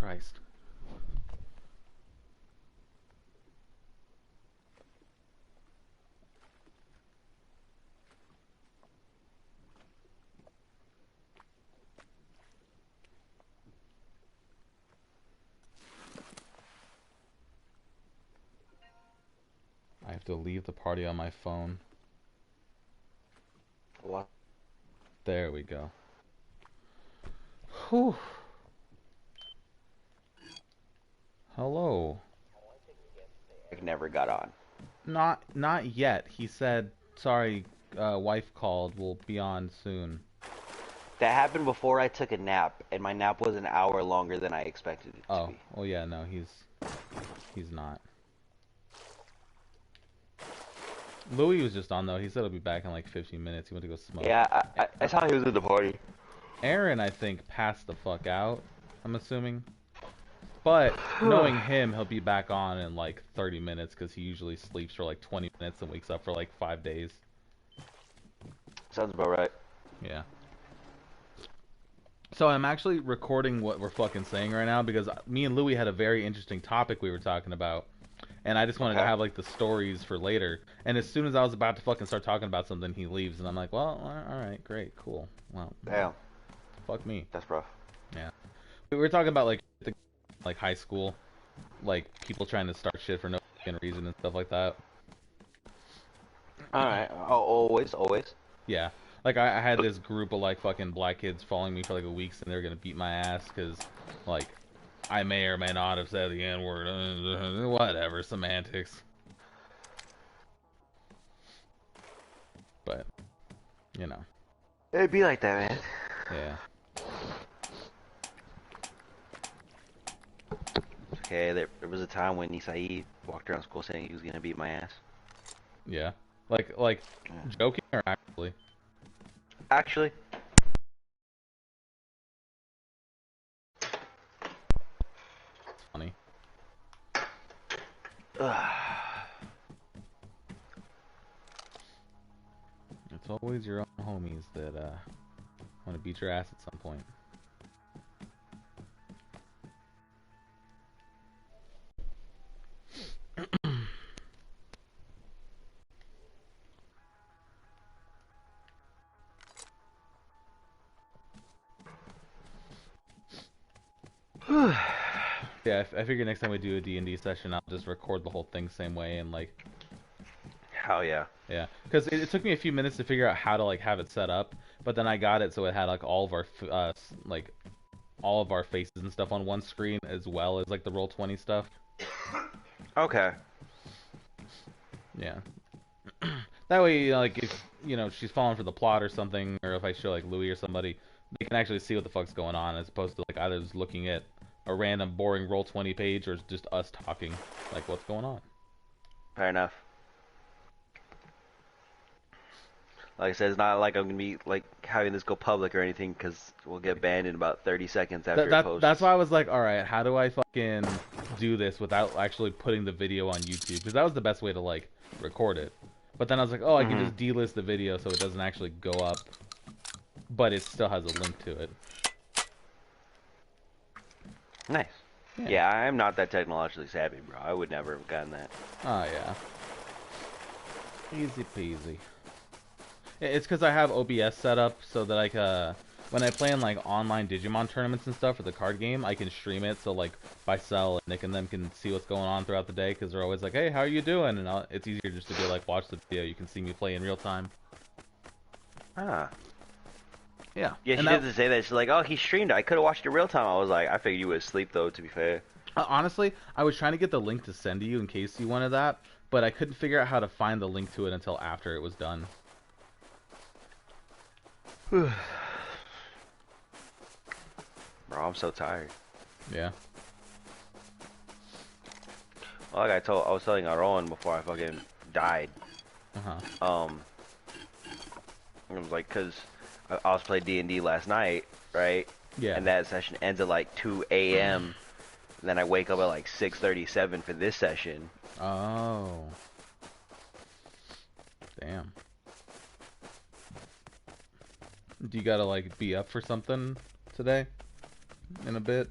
Christ. I have to leave the party on my phone. What? There we go. Whew. Hello. I never got on. Not yet. He said, sorry, wife called. We'll be on soon. That happened before I took a nap, and my nap was an hour longer than I expected it to Oh, be. well, yeah, no, he's not. Louis was just on, though. He said he'll be back in like 15 minutes. He went to go smoke. Yeah, I saw he was at the party. Aaron, I think, passed the fuck out, I'm assuming. But knowing him, he'll be back on in like 30 minutes because he usually sleeps for like 20 minutes and wakes up for like 5 days. Sounds about right. Yeah. So I'm actually recording what we're fucking saying right now because me and Louis had a very interesting topic we were talking about. And I just wanted to have like the stories for later. And as soon as I was about to fucking start talking about something, he leaves. And I'm like, well, alright, great, cool. Well, Damn. Fuck me. That's rough. Yeah. We were talking about like high school. Like people trying to start shit for no fucking reason and stuff like that. Alright. Oh, always. Yeah. Like I had this group of like fucking black kids following me for like a week and they were gonna beat my ass because like I may or may not have said the N-word. Whatever, semantics. But, you know. It'd be like that, man. Yeah. Okay, there was a time when Isai walked around school saying he was gonna beat my ass. Yeah. Like joking or actually? Actually. It's funny. It's always your own homies that want to beat your ass at some point. Yeah, I figure next time we do a D&D session, I'll just record the whole thing same way and like. Hell yeah. Yeah, because it took me a few minutes to figure out how to like have it set up, but then I got it so it had like all of our like all of our faces and stuff on one screen as well as like the Roll20 stuff. Okay. Yeah. That way, like if she's falling for the plot or something, or if I show like Louis or somebody, they can actually see what the fuck's going on, as opposed to like either just looking at a random boring Roll20 page or just us talking, like what's going on. Fair enough. Like I said, it's not like I'm gonna be like having this go public or anything, because we'll get banned in about 30 seconds after it posts. That's why I was like, all right, how do I fucking do this without actually putting the video on YouTube? Because that was the best way to like record it. But then I was like, oh, I can just delist the video so it doesn't actually go up, but it still has a link to it. Nice. Yeah, I'm not that technologically savvy, bro. I would never have gotten that. Oh yeah. Easy peasy. It's because I have OBS set up so that when I play in like online Digimon tournaments and stuff for the card game, I can stream it so like Bicel and Nick and them can see what's going on throughout the day, because they're always like, hey, how are you doing? And it's easier just to be like, watch the video. You can see me play in real time. Ah. Yeah. Yeah, she did say that. She's like, oh, he streamed it. I could have watched it real time. I was like, I figured you would sleep, though, to be fair. Honestly, I was trying to get the link to send to you in case you wanted that, but I couldn't figure out how to find the link to it until after it was done. Bro, I'm so tired. Yeah. Well, like I was telling Aaron before I fucking died. It was like, cause I was playing D&D last night, right? Yeah. And that session ends at like 2 a.m. And then I wake up at like 6:37 for this session. Oh. Damn. Do you gotta like be up for something today? In a bit?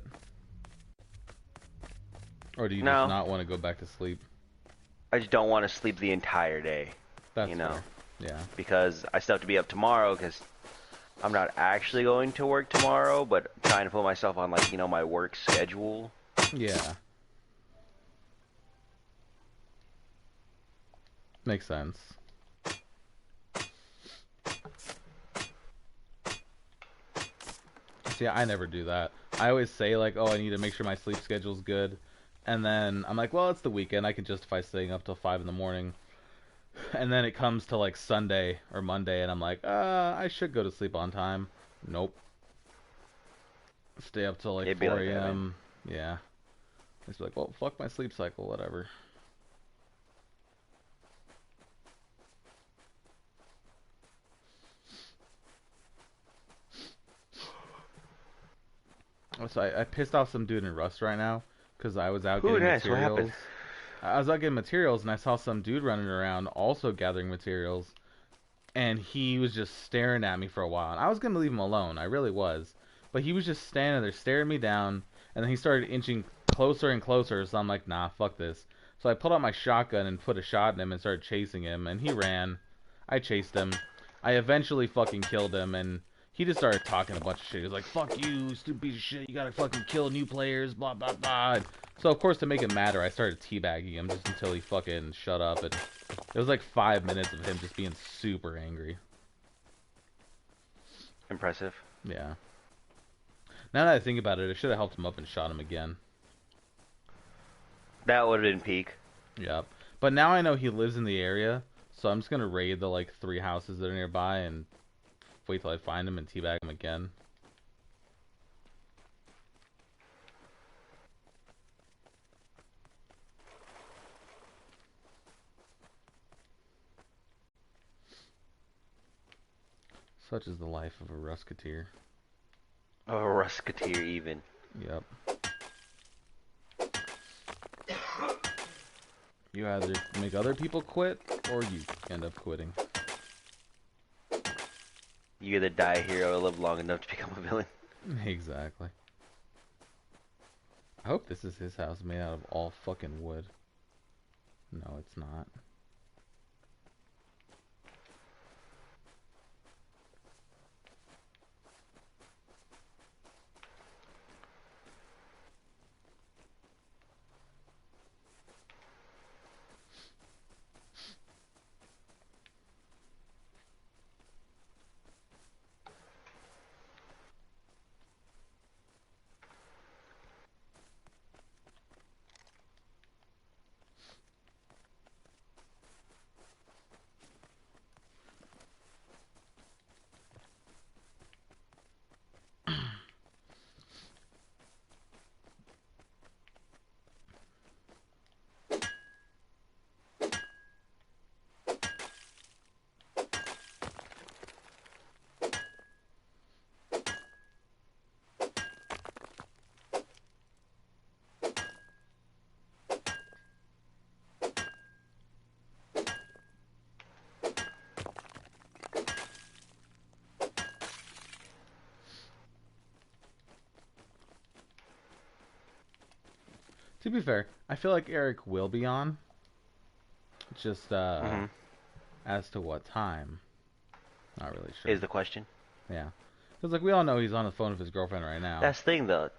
Or do you just No, not want to go back to sleep? I just don't want to sleep the entire day. That's fair. Yeah. Because I still have to be up tomorrow because I'm not actually going to work tomorrow, but trying to put myself on like, my work schedule. Yeah. Makes sense. See, I never do that. I always say like, oh, I need to make sure my sleep schedule's good. And then I'm like, well, it's the weekend. I can justify staying up till 5 in the morning. And then it comes to like Sunday or Monday, and I'm like, I should go to sleep on time. Nope. Stay up till like It'd be 4 like that, man. a.m. Yeah. It's like, well, fuck my sleep cycle, whatever. So I pissed off some dude in Rust right now because I was out Ooh, getting nice. What happened? materials. I was out getting materials, and I saw some dude running around also gathering materials, and he was just staring at me for a while. And I was gonna leave him alone, I really was, but he was just standing there staring me down, and then he started inching closer and closer. So I'm like, nah, fuck this. So I pulled out my shotgun and put a shot in him and started chasing him, and he ran. I chased him. I eventually fucking killed him, and he just started talking a bunch of shit. He was like, fuck you, stupid piece of shit, you gotta fucking kill new players, blah, blah, blah. So, of course, to make it matter, I started teabagging him just until he fucking shut up, and it was like 5 minutes of him just being super angry. Impressive. Yeah. Now that I think about it, I should have helped him up and shot him again. That would have been peak. Yep. But now I know he lives in the area, so I'm just gonna raid the like 3 houses that are nearby and wait till I find him and teabag him again. Such is the life of a Rusketeer. A Rusketeer, even. Yep. You either make other people quit, or you end up quitting. You either die a hero or live long enough to become a villain. Exactly. I hope this is his house made out of all fucking wood. No, it's not. To be fair, I feel like Eric will be on. Just, as to what time. Not really sure. Is the question. Yeah. Because, like, we all know he's on the phone with his girlfriend right now. That's the thing, though.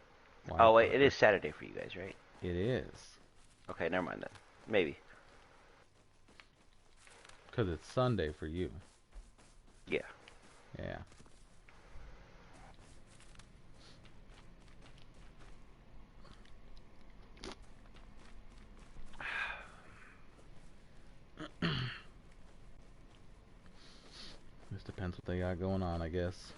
Why, Oh, wait, it is Saturday for you guys, right? It is. Okay, never mind then. Maybe. Because it's Sunday for you. Yeah. Yeah. Just depends what they got going on, I guess.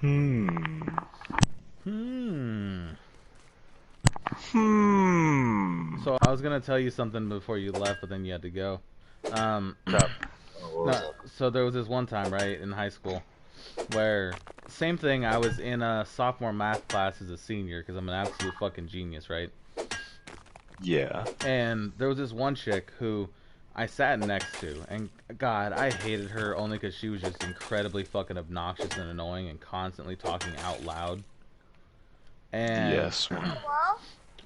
Hmm. Hmm. Hmm. So I was gonna tell you something before you left, but then you had to go. What's up? Oh, what was No, up? so there was this one time, right, in high school, where same thing. I was in a sophomore math class as a senior because I'm an absolute fucking genius, right? Yeah. And there was this one chick who I sat next to, and God, I hated her only because she was just incredibly fucking obnoxious and annoying and constantly talking out loud. And Yes.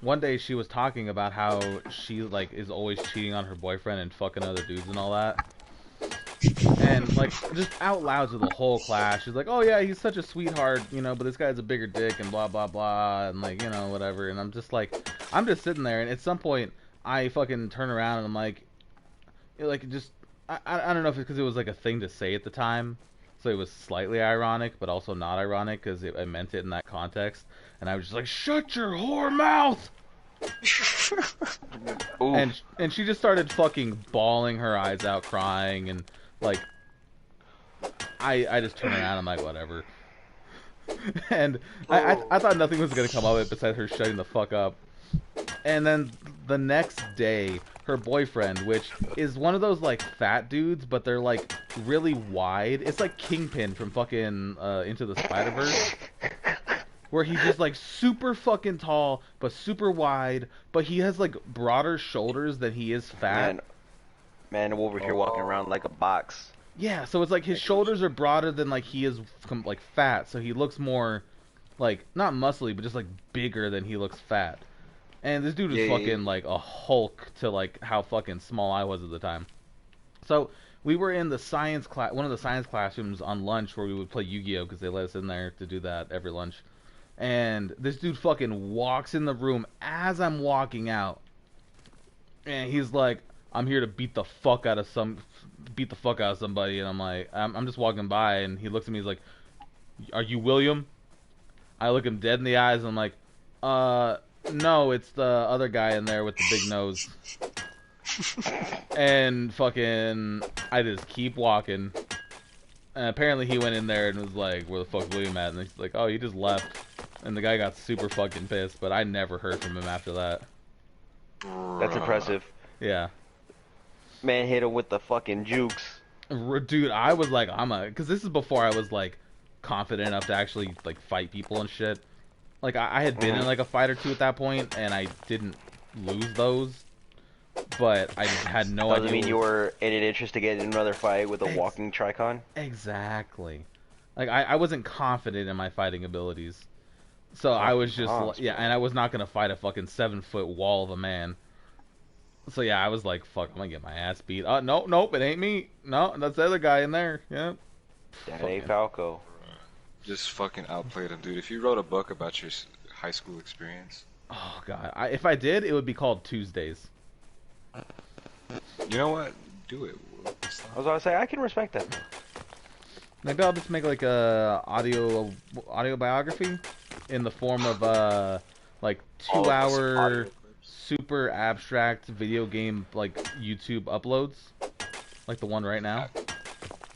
one day she was talking about how she like is always cheating on her boyfriend and fucking other dudes and all that. And like just out loud to the whole class, she's like, "Oh yeah, he's such a sweetheart, you know, but this guy's a bigger dick and blah blah blah and like you know whatever." And I'm just like, I'm just sitting there, and at some point I fucking turn around and I'm like just I don't know if it's because it was like a thing to say at the time, so it was slightly ironic, but also not ironic because I meant it in that context, and I was just like, "Shut your whore mouth!" Oof. And she just started fucking bawling her eyes out, crying, and like I just turn around, I'm like, whatever. And I thought nothing was gonna come of it besides her shutting the fuck up. And then the next day, her boyfriend, which is one of those like fat dudes, but they're like really wide. It's like Kingpin from fucking Into the Spider-Verse, where he's just like super fucking tall, but super wide, but he has like broader shoulders than he is fat. Man, man, I'm over here walking around like a box. Yeah, so it's like his shoulders are broader than like he is like fat, so he looks more like not muscly, but just like bigger than he looks fat. And this dude was Yeah, yeah, yeah. fucking like a Hulk to like how fucking small I was at the time. So we were in the science class, one of the science classrooms on lunch where we would play Yu-Gi-Oh because they let us in there to do that every lunch. And this dude fucking walks in the room as I'm walking out, and he's like, "I'm here to beat the fuck out of somebody." And I'm like, I'm just walking by, and he looks at me, he's like, "Are you William?" I look him dead in the eyes, and I'm like, uh, no, it's the other guy in there with the big nose. And fucking, I just keep walking. And apparently he went in there and was like, "Where the fuck William at?" And he's like, "Oh, he just left." And the guy got super fucking pissed, but I never heard from him after that. That's Bruh. impressive. Yeah. Man hit him with the fucking jukes. Dude, I was like, because this is before I was like confident enough to actually like fight people and shit. Like I had been in like a fight or two at that point, and I didn't lose those, but I just had no Doesn't idea. mean you were in an interest to get in another fight with a walking Tricon. Exactly. Like I wasn't confident in my fighting abilities, so I Fucking was just bombs, yeah, bro. and I was not gonna fight a fucking 7 foot wall of a man. So yeah, I was like, fuck, I'm gonna get my ass beat. No, nope, it ain't me. No, that's the other guy in there. Yeah, That ain't fucking. Falco. Just fucking outplayed him, dude. If you wrote a book about your high school experience, Oh god, if I did, it would be called Tuesdays. you know what? Do it. It's I was gonna say I can respect that. Maybe I'll just make like a audio biography in the form of like all two of us audio hour clips. super abstract video game like YouTube uploads, like the one right I, now.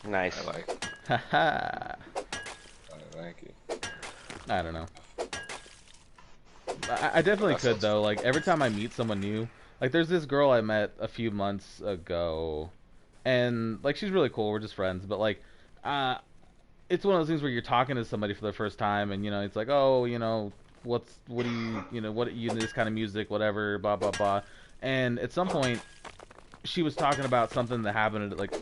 Nice. I like it. Haha. I like it. I don't know. I definitely That could sounds though. fun. Like every time I meet someone new, like there's this girl I met a few months ago, and like she's really cool. We're just friends, but like, uh, it's one of those things where you're talking to somebody for the first time, and you know, it's like, oh, you know, what do you know, what you this kind of music, whatever, blah blah blah. And at some point, she was talking about something that happened at like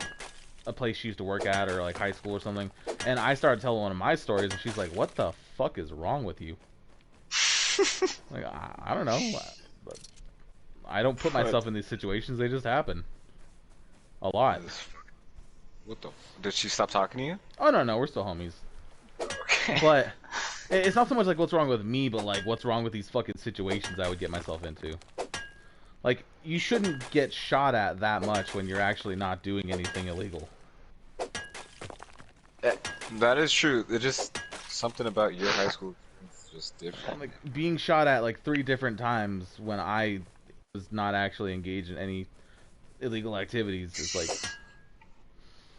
a place she used to work at or like high school or something, and I started telling one of my stories, and she's like, "What the fuck is wrong with you?" Like I don't know, but I don't put What? myself in these situations; they just happen a lot. This What the? Did she stop talking to you? Oh no, no, we're still homies, Okay. but it's not so much like what's wrong with me, but like what's wrong with these fucking situations I would get myself into. Like you shouldn't get shot at that much when you're actually not doing anything illegal. Eh, That is true. It just something about your high school experience is just different. Like being shot at like 3 different times when I was not actually engaged in any illegal activities is like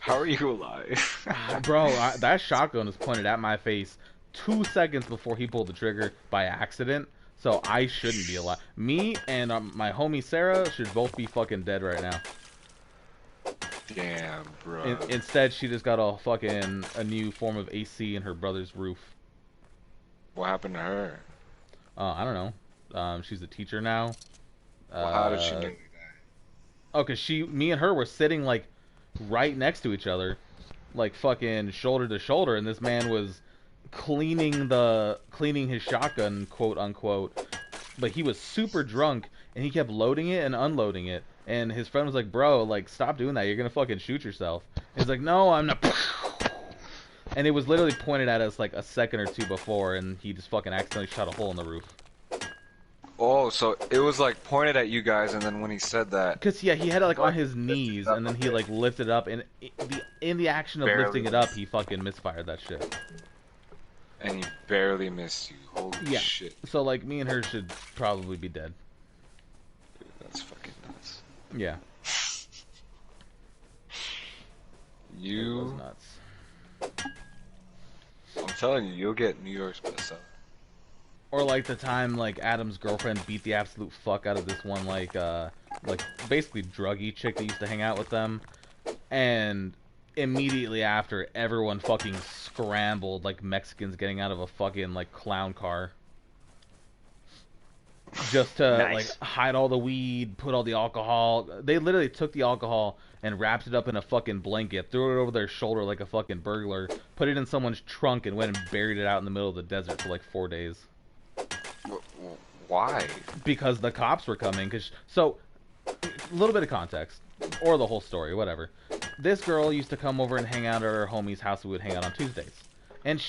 How are you alive? Bro, that shotgun was pointed at my face 2 seconds before he pulled the trigger by accident. So I shouldn't be alive. Me and my homie Sarah should both be fucking dead right now. Damn, bro. Instead, she just got a new form of AC in her brother's roof. What happened to her? I don't know. She's a teacher now. Well, how did she nearly die? Oh, cause me and her were sitting like right next to each other, like fucking shoulder to shoulder, and this man was cleaning his shotgun, quote unquote, but he was super drunk and he kept loading it and unloading it, and his friend was like, bro, like, stop doing that, you're gonna fucking shoot yourself. And he's like, no, I'm not. And it was literally pointed at us like a second or two before, and he just fucking accidentally shot a hole in the roof. Oh, so it was like pointed at you guys, and then when he said that, cause yeah, he had it like on his knees, and then he like lifted up, and in the action of lifting it up, he fucking misfired that shit. And he barely missed you. Holy shit. So like me and her should probably be dead. Dude, that's fucking nuts. Yeah. You. It was nuts. I'm telling you, you'll get New York's bestseller. Or like the time like Adam's girlfriend beat the absolute fuck out of this one like basically druggy chick that used to hang out with them, and immediately after everyone fucking scrambled like Mexicans getting out of a fucking like clown car. Just to like hide all the weed, put all the alcohol. They literally took the alcohol and wrapped it up in a fucking blanket, threw it over their shoulder like a fucking burglar, put it in someone's trunk, and went and buried it out in the middle of the desert for like 4 days. Why? Because the cops were coming. So, a little bit of context, or the whole story, whatever. This girl used to come over and hang out at her homie's house. We would hang out on Tuesdays, and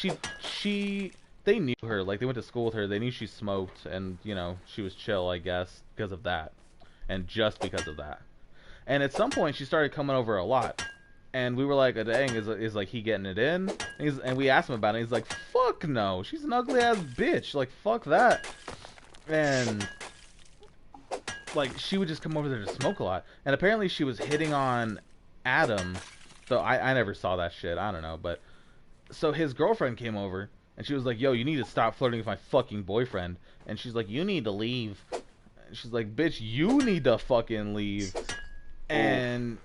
they knew her, like they went to school with her. They knew she smoked, and you know she was chill, I guess, because of that, and just because of that. And at some point, she started coming over a lot, and we were like, "Dang, is like he getting it in?" And we asked him about it. And he's like, "Fuck no, she's an ugly ass bitch. Like fuck that." And like she would just come over there to smoke a lot, and apparently she was hitting on Adam. So I never saw that shit. I don't know, but so his girlfriend came over. And she was like, yo, you need to stop flirting with my fucking boyfriend. And she's like, you need to leave. And she's like, bitch, you need to fucking leave. And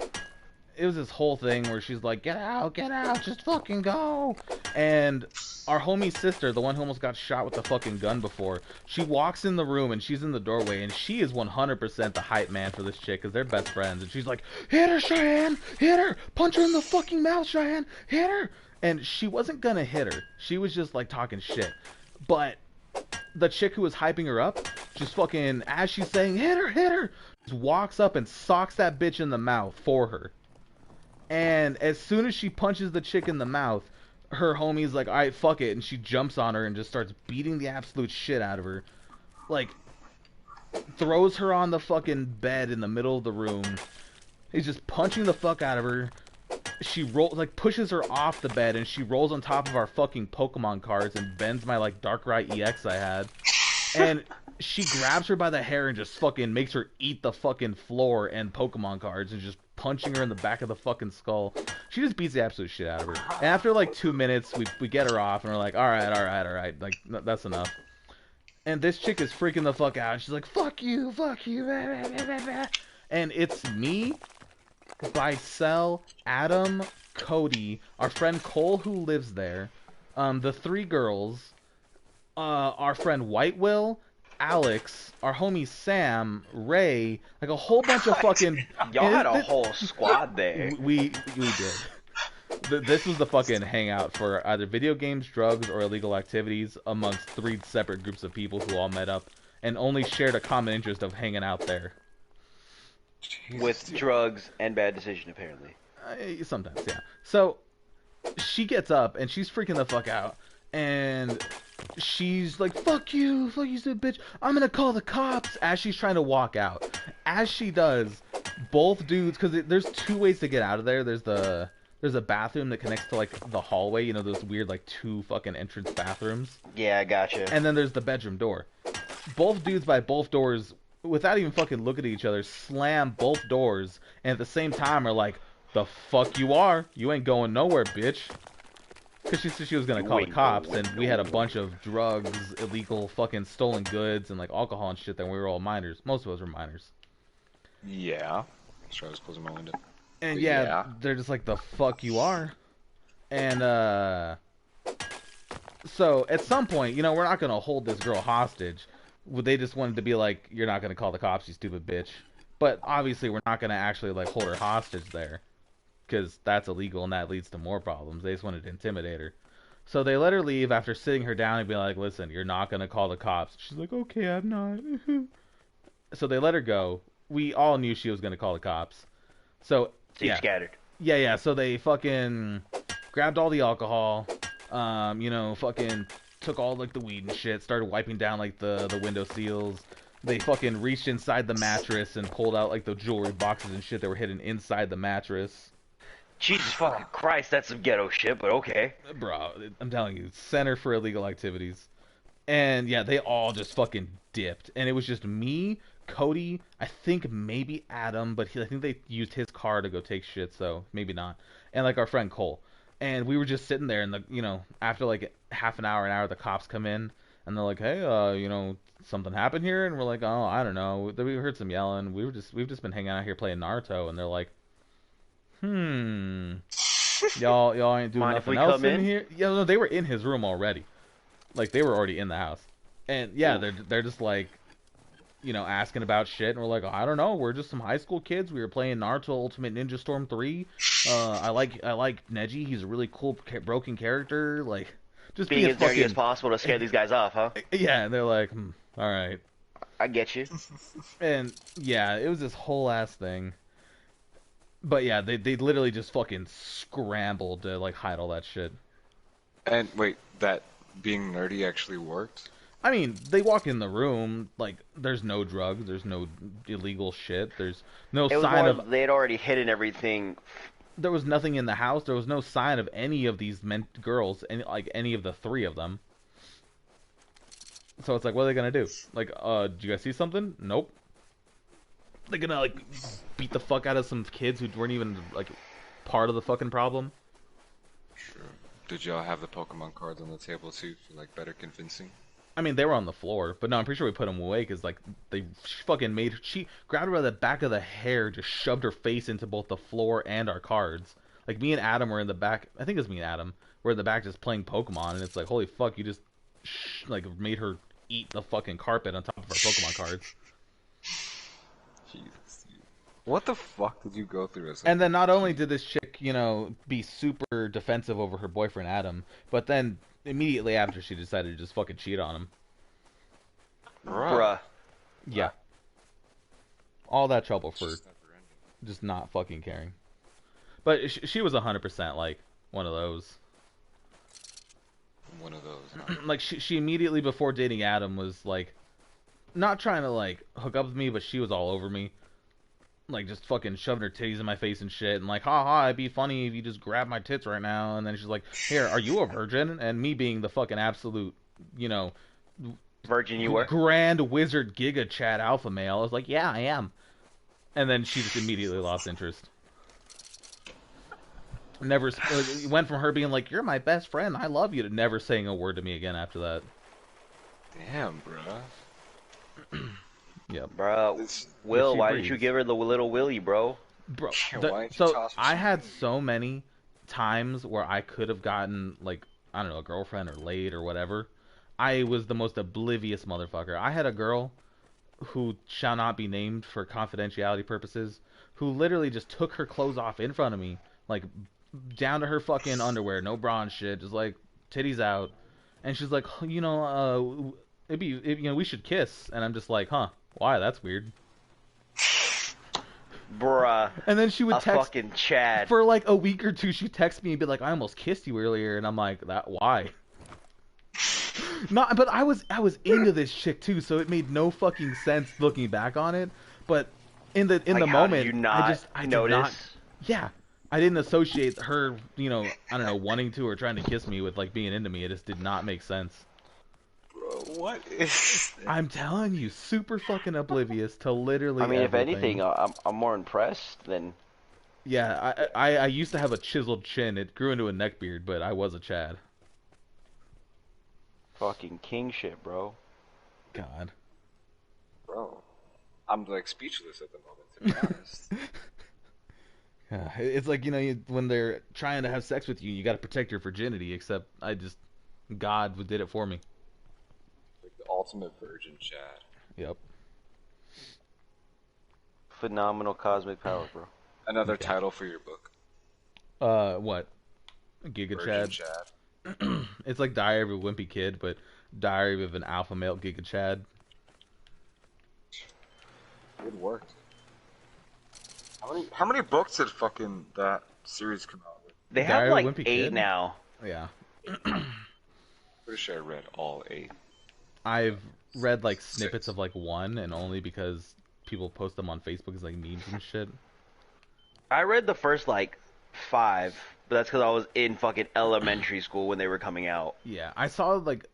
it was this whole thing where she's like, get out, just fucking go. And our homie's sister, the one who almost got shot with the fucking gun before, she walks in the room and she's in the doorway. And she is 100% the hype man for this chick because they're best friends. And she's like, hit her, Cheyenne, hit her, punch her in the fucking mouth, Cheyenne, hit her. And she wasn't gonna hit her. She was just like talking shit. But the chick who was hyping her up, just fucking, as she's saying, hit her, just walks up and socks that bitch in the mouth for her. And as soon as she punches the chick in the mouth, her homie's like, alright, fuck it. And she jumps on her and just starts beating the absolute shit out of her. Like, throws her on the fucking bed in the middle of the room. He's just punching the fuck out of her. She pushes her off the bed, and she rolls on top of our fucking Pokemon cards and bends my like Darkrai EX I had. And she grabs her by the hair and just fucking makes her eat the fucking floor and Pokemon cards, and just punching her in the back of the fucking skull. She just beats the absolute shit out of her. And after like 2 minutes, we get her off, and we're like, all right, like that's enough. And this chick is freaking the fuck out. She's like, fuck you. And it's me, Bicel, Adam, Cody, our friend Cole who lives there, the 3 girls, our friend White Will, Alex, our homie Sam, Ray, like a whole bunch of fucking... Y'all had a whole squad there. We did. This was the fucking hangout for either video games, drugs, or illegal activities amongst 3 separate groups of people who all met up and only shared a common interest of hanging out there. Jesus, with drugs and bad decision, apparently. Sometimes, yeah. So, she gets up, and she's freaking the fuck out, and she's like, fuck you, stupid bitch, I'm gonna call the cops, as she's trying to walk out. As she does, both dudes, because there's 2 ways to get out of there. There's a bathroom that connects to, like, the hallway, you know, those weird, like, 2 fucking entrance bathrooms. Yeah, I gotcha. And then there's the bedroom door. Both dudes by both doors, without even fucking looking at each other, slam both doors, and at the same time are like, The fuck you are? You ain't going nowhere, bitch. Because she said she was going to You call the ain't cops, going and we had a nowhere. bunch of drugs, illegal fucking stolen goods, and like alcohol and shit that we were all minors. Most of us were minors. Yeah. That's why I was closing my window. And But yeah, yeah. they're just like, the fuck you are. And, so at some point, you know, we're not going to hold this girl hostage. They just wanted to be like, you're not going to call the cops, you stupid bitch. But obviously, we're not going to actually like hold her hostage there, because that's illegal and that leads to more problems. They just wanted to intimidate her. So they let her leave after sitting her down and being like, listen, you're not going to call the cops. She's like, okay, I'm not. So they let her go. We all knew she was going to call the cops. So, So you yeah. scattered. Yeah. So they fucking grabbed all the alcohol, fucking took all like the weed and shit, started wiping down like the window seals. They fucking reached inside the mattress and pulled out like the jewelry boxes and shit that were hidden inside the mattress. Jesus fucking Christ, that's some ghetto shit, but okay. Bro, I'm telling you, center for illegal activities. And yeah, they all just fucking dipped. And it was just me, Cody, I think maybe Adam, but I think they used his car to go take shit, so maybe not. And like our friend Cole. And we were just sitting there, and after like half an hour, the cops come in, and they're like, "Hey, something happened here?" And we're like, "Oh, I don't know." We heard some yelling. We've just been hanging out here playing Naruto, and they're like, y'all ain't doing Mind if nothing we else come in in? here." Yeah, no, they were in his room already. Like they were already in the house, and yeah, Oof. they're just like, asking about shit, and we're like, I don't know, we're just some high school kids. We were playing Naruto Ultimate Ninja Storm 3. I like Neji. He's a really cool broken character. Like, just Being being as nerdy as fucking possible to scare these guys off, huh? yeah. And they're like, all right, I get you. and yeah, it was this whole ass thing. But yeah, they literally just fucking scrambled to like hide all that shit. And wait, that being nerdy actually worked? I mean, they walk in the room, like, there's no drugs, there's no illegal shit, there's no It was sign more of, they had already hidden everything. there was nothing in the house, there was no sign of any of these girls, any of the three of them. So it's like, what are they gonna do? Like, did you guys see something? Nope. They're gonna, like, beat the fuck out of some kids who weren't even, like, part of the fucking problem? Sure. Did y'all have the Pokemon cards on the table too for like better convincing? I mean, they were on the floor, but no, I'm pretty sure we put them away because, like, she grabbed her by the back of the hair, just shoved her face into both the floor and our cards. Like, me and Adam were in the back, I think it was me and Adam, were in the back just playing Pokemon, and it's like, holy fuck, you just, like, made her eat the fucking carpet on top of our Pokemon cards. Jesus, dude. What the fuck did you go through as a And then not only kid? did this chick, be super defensive over her boyfriend Adam, but then immediately after she decided to just fucking cheat on him. Bruh. Bruh. Yeah. All that trouble for Just never ending. just not fucking caring. But she was 100% like one of those. One of those, huh? Like she immediately before dating Adam was like not trying to like hook up with me, but she was all over me. Like just fucking shoving her titties in my face and shit, and like, haha, it'd be funny if you just grab my tits right now. And then she's like, here, are you a virgin? And me being the fucking absolute, you know, Virgin you were? grand wizard Giga Chat alpha male, I was like, yeah, I am. And then she just immediately lost interest. Never it went from her being like, "You're my best friend, I love you," to never saying a word to me again after that. Damn, bruh. Yep. Bruh. This, Will, She why didn't you breathes. give her the little Willy, bro? Bro, why didn't you so toss her I some had food? so many times where I could have gotten like, I don't know, a girlfriend or laid or whatever. I was the most oblivious motherfucker. I had a girl who shall not be named for confidentiality purposes, who literally just took her clothes off in front of me, like down to her fucking underwear, no bra and shit, just like titties out, and she's like, we should kiss, and I'm just like, huh, why? That's weird. Bruh. And then she would A text fucking Chad. for like a week or two. She'd text me and be like, I almost kissed you earlier, and I'm like, that why? Not, but I was into this chick too, so it made no fucking sense looking back on it. But in the Like, how did moment, you not I did not. notice? Yeah, I didn't associate her, I don't know, wanting to or trying to kiss me with like being into me. It just did not make sense. Bro, what is that? I'm telling you, super fucking oblivious to literally I mean, if everything. anything, I'm more impressed than Yeah, I used to have a chiseled chin. It grew into a neck beard, but I was a Chad. Fucking king shit, bro. God. Bro, I'm like speechless at the moment, to be honest. Yeah, it's like, when they're trying to have sex with you, you got to protect your virginity, except God did it for me. Like the ultimate virgin Chad. Yep. Phenomenal cosmic powers, bro. Another Yeah. title for your book. What? Giga Virgin Chad? Chad. It's like Diary of a Wimpy Kid, but Diary of an Alpha Male Giga Chad. Good work. How many books did fucking that series come out with? They have Diary of a like Wimpy 8 Kid? now. Yeah. Pretty sure I read all 8. I've read like snippets of like one, and only because people post them on Facebook as like memes and shit. I read the first like 5, but that's because I was in fucking elementary school when they were coming out. Yeah, I saw like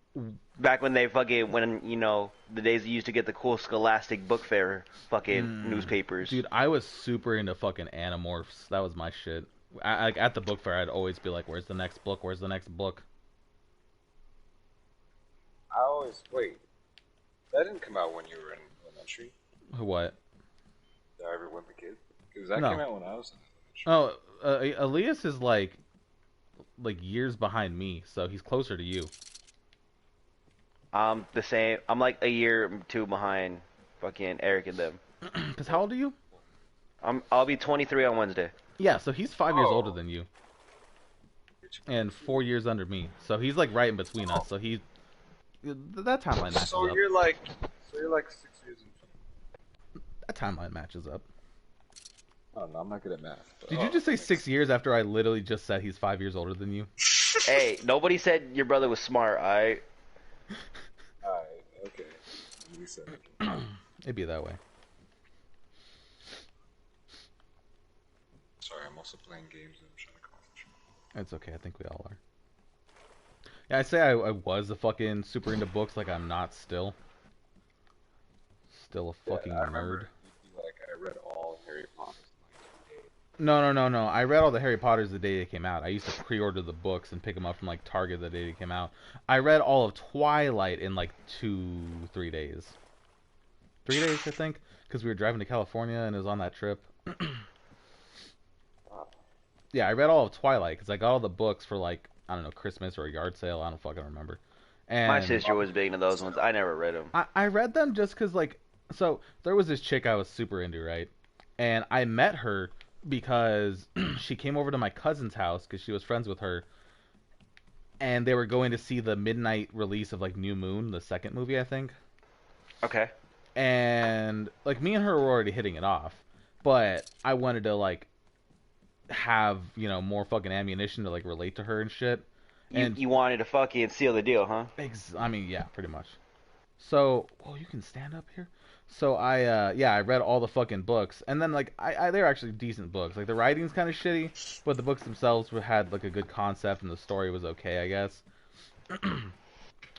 Back when the days you used to get the cool Scholastic Book Fair fucking newspapers. dude, I was super into fucking Animorphs. That was my shit. Like at the book fair, I'd always be like, "Where's the next book? Where's the next book?" I always wait. That didn't come out when you were in elementary. What? Diary of a Wimpy Kid. Because that No. came out when I was in elementary. Oh, Elias is like years behind me, so he's closer to you. The same. I'm like a year or 2 behind fucking Eric and them. Cause how old are you? I'll be 23 on Wednesday. Yeah, so he's 5 years Oh. older than you, and 4 years under me. So he's like right in between us. So that timeline matches So up. you're like 6 years in. That timeline matches up. I don't know. I'm not good at math. But, Did you just say 6 years after I literally just said he's 5 years older than you? Hey, nobody said your brother was smart, alright? Alright. Okay. You said it. It'd be that way. Sorry, I'm also playing games and I'm trying to concentrate. It's okay. I think we all are. Yeah, I'd say I was a fucking super into books. Like I'm not still. Still a fucking I nerd. remember like I read all Harry Potter. No. I read all the Harry Potters the day they came out. I used to pre-order the books and pick them up from like Target the day they came out. I read all of Twilight in like 2-3 days. 3 days, I think, because we were driving to California and it was on that trip. Yeah, I read all of Twilight because I got all the books for like, I don't know, Christmas or a yard sale. I don't fucking remember. And My sister was big into those ones. I never read them. I read them just because, like, so there was this chick I was super into, right? And I met her because she came over to my cousin's house because she was friends with her. And they were going to see the midnight release of, like, New Moon, the second movie, I think. Okay. And, like, me and her were already hitting it off. But I wanted to, like, have, more fucking ammunition to, like, relate to her and shit. And You wanted to fucking seal the deal, huh? I mean, yeah, pretty much. So, you can stand up here. So I read all the fucking books, and then like they're actually decent books. Like the writing's kind of shitty, but the books themselves had like a good concept, and the story was okay, I guess.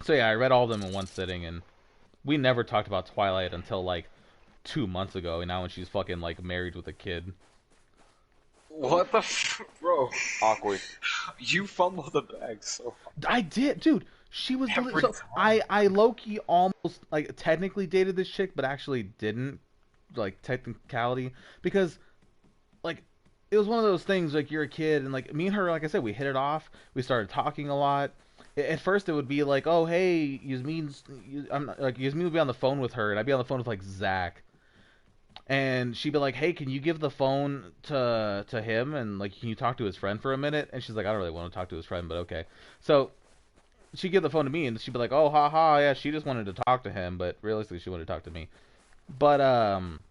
So yeah, I read all of them in one sitting, and we never talked about Twilight until like 2 months ago. And now when she's fucking like married with a kid. What the bro? Awkward. You fumbled the bag so hard. I did, dude. She was Every so time. I low-key almost like technically dated this chick, but actually didn't, like technicality, because like it was one of those things like you're a kid and like me and her, like I said, we hit it off. We started talking a lot. At first it would be like, oh hey, Yasmin would be on the phone with her, and I'd be on the phone with like Zach, and she'd be like, hey, can you give the phone to him, and like can you talk to his friend for a minute? And she's like, I don't really want to talk to his friend, but okay. So she'd give the phone to me, and she'd be like, "Oh, haha, yeah, she just wanted to talk to him, but realistically, she wanted to talk to me." But and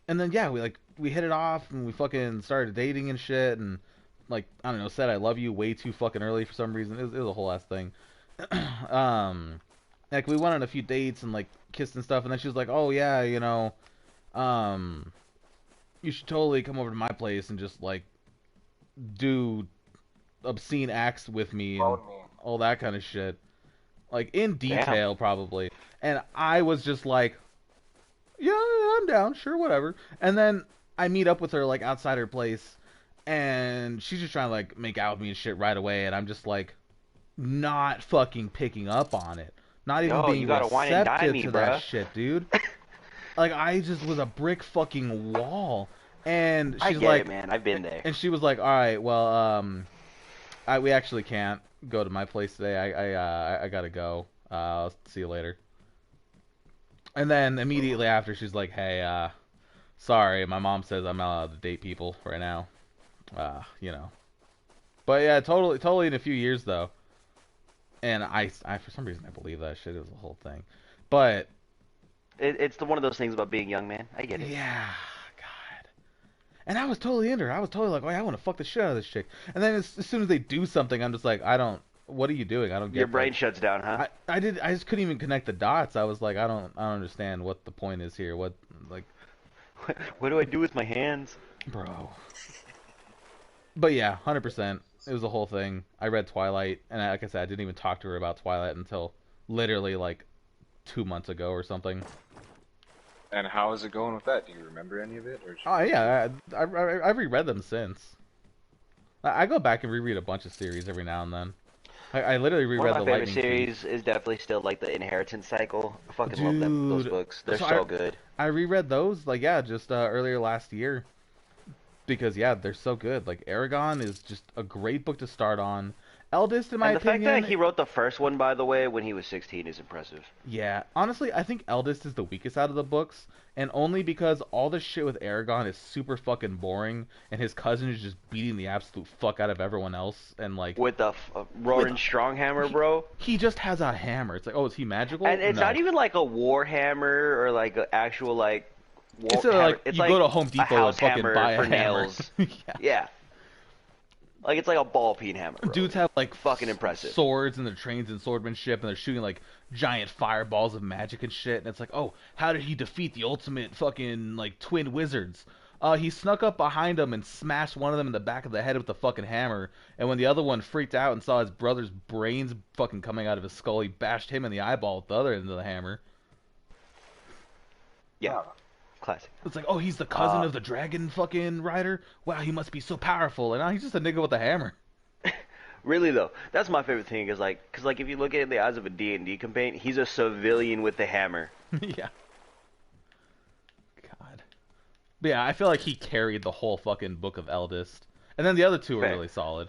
then yeah, we hit it off, and we fucking started dating and shit, and like I don't know, said I love you way too fucking early for some reason. It was a whole ass thing. Like we went on a few dates and like kissed and stuff, and then she was like, "Oh yeah, you should totally come over to my place and just like do obscene acts with me and all that kind of shit, like in detail." Probably. And I was just like, yeah, I'm down, sure, whatever. And then I meet up with her like outside her place, and she's just trying to like make out with me and shit right away, and I'm just like not fucking picking up on it, not even Yo, you being gotta wine and dine receptive me, to that bruh. shit, dude. Like I just was a brick fucking wall, and I she's get it, like, man. I've been there. and she was like, all right, well, we actually can't go to my place today. I gotta go. I'll see you later. And then immediately after, she's like, hey, sorry, my mom says I'm not allowed to date people right now. You know. But yeah, totally in a few years though. And I for some reason I believe that shit is the whole thing. But It's one of those things about being young, man. I get it. yeah, God. And I was totally into her. I was totally like, oh, yeah, I want to fuck the shit out of this chick. And then as soon as they do something, I'm just like, I don't. What are you doing? I don't Your get like. brain shuts down, huh? I just couldn't even connect the dots. I was like, I don't understand what the point is here. What like, What do I do with my hands? bro. But yeah, 100%. It was the whole thing. I read Twilight, and like I said, I didn't even talk to her about Twilight until literally like 2 months ago or something. And how is it going with that? Do you remember any of it, or should Oh we just... yeah, I've reread them since. I go back and reread a bunch of series every now and then. I literally One of reread my the favorite Lightning Thief. series is definitely still like the Inheritance Cycle. I fucking love those Dude, books. They're so so good. I reread those like yeah, just earlier last year because yeah, they're so good. Like Aragon is just a great book to start on. Eldest, in my And the fact that opinion, he wrote the first one, by the way, when he was 16 is impressive. yeah. Honestly, I think Eldest is the weakest out of the books, and only because all the shit with Aragon is super fucking boring, and his cousin is just beating the absolute fuck out of everyone else, and like With the with Roaring Stronghammer, he, bro. he just has a hammer. It's like, oh, is he And magical? it's not No. even like a war hammer or like an actual like war It's hammer. like It's you go like to Home a Depot and house fucking hammer buy a for hammer. nails. Yeah. Yeah. Like it's like a ball peen hammer, bro. Dudes have like Fucking impressive. swords and they're trained in swordmanship and they're shooting like giant fireballs of magic and shit. And it's like, oh, how did he defeat the ultimate fucking like twin wizards? He snuck up behind them and smashed one of them in the back of the head with the fucking hammer. And when the other one freaked out and saw his brother's brains fucking coming out of his skull, he bashed him in the eyeball with the other end of the hammer. Yeah. Oh, Classic. It's like, oh, he's the cousin of the dragon fucking rider? Wow, he must be so powerful. And now he's just a nigga with a hammer. Really though, that's my favorite thing is like, cause like if you look at it in the eyes of a D&D campaign, he's a civilian with the hammer. Yeah. God. But yeah, I feel like he carried the whole fucking book of Eldest. And then the other two were Fair. really solid.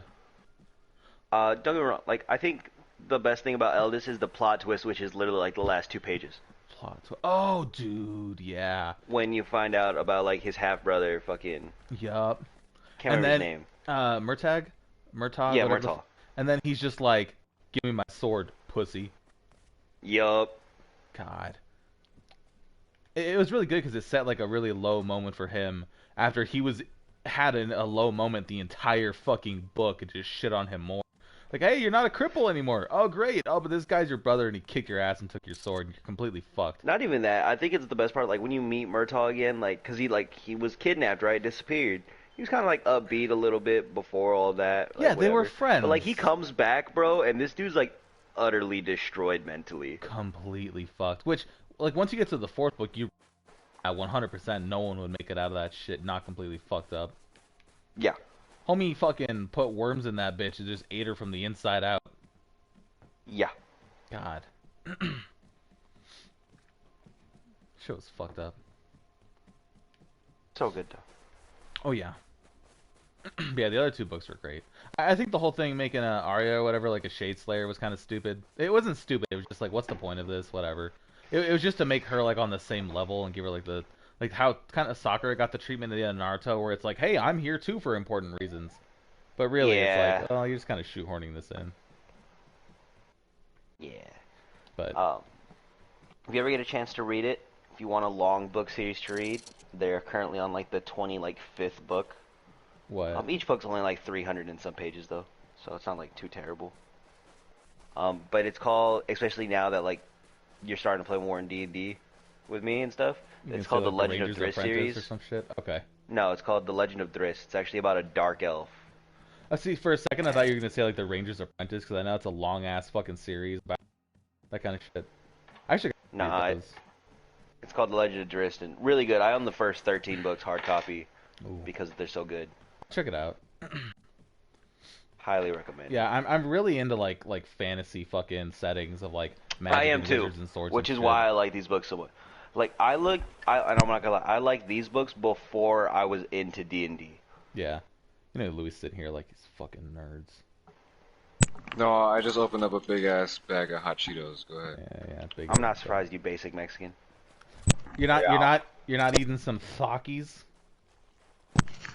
Don't get me wrong. Like I think the best thing about Eldest is the plot twist, which is literally like the last 2 pages. Oh, dude, yeah. When you find out about like his half brother, fucking Yup. can't And remember his then, name. Murtagh? Murtagh? Yeah, Whatever Murtaugh. and then he's just like, give me my sword, pussy. Yup. God. It was really good because it set like a really low moment for him after he had a low moment the entire fucking book and just shit on him more. Like, hey, you're not a cripple anymore. Oh, great. Oh, but this guy's your brother and he kicked your ass and took your sword and you're completely fucked. Not even that. I think it's the best part. Like when you meet Murtaugh again, like because he was kidnapped, right? Disappeared. He was kind of like upbeat a little bit before all that. Like, Yeah, they were whatever. friends. But like he comes back, bro, and this dude's like utterly destroyed mentally. Completely fucked. Which, like, once you get to the fourth book, you at 100% no one would make it out of that shit not completely fucked up. Yeah. Homie fucking put worms in that bitch and just ate her from the inside out. Yeah. God. Shit was fucked up. So good though. Oh, yeah. Yeah, the other two books were great. I think the whole thing making a Arya or whatever, like a Shade Slayer, was kind of stupid. It wasn't stupid. It was just like, what's the point of this? Whatever. It was just to make her like on the same level and give her like how kind of Sakura got the treatment of the end of Naruto, where it's like, hey, I'm here too for important reasons. But really, Yeah. it's like, oh, you're just kind of shoehorning this in. Yeah. But If you ever get a chance to read it, if you want a long book series to read, they're currently on like the 25th book. what? Each book's only like 300 and some pages though, so it's not like too terrible. But it's called, especially now that like you're starting to play more in D&D with me and stuff. You It's can called say, the like, Legend of Ranger's Driss Apprentice series. or some shit. Okay. No, it's called the Legend of Driss. It's actually about a dark elf. I see. For a second, I thought you were gonna say like the Ranger's Apprentice because I know it's a long ass fucking series about that kind of shit. I actually gotta Nah, read those. it's called the Legend of Driss, and really good. I own the first 13 books hard copy. Ooh. because they're so good. Check it out. Highly recommend. Yeah, I'm really into like fantasy fucking settings of like I magic am and too, wizards and swords and which is shit. why I like these books so much. Like and I'm not gonna lie, I like these books before I was into D&D. Yeah. You know, Louis sitting here like he's fucking nerds. No, I just opened up a big ass bag of hot Cheetos. Go ahead. Yeah, big. I'm not surprised, you basic Mexican. You're not eating some Sakis?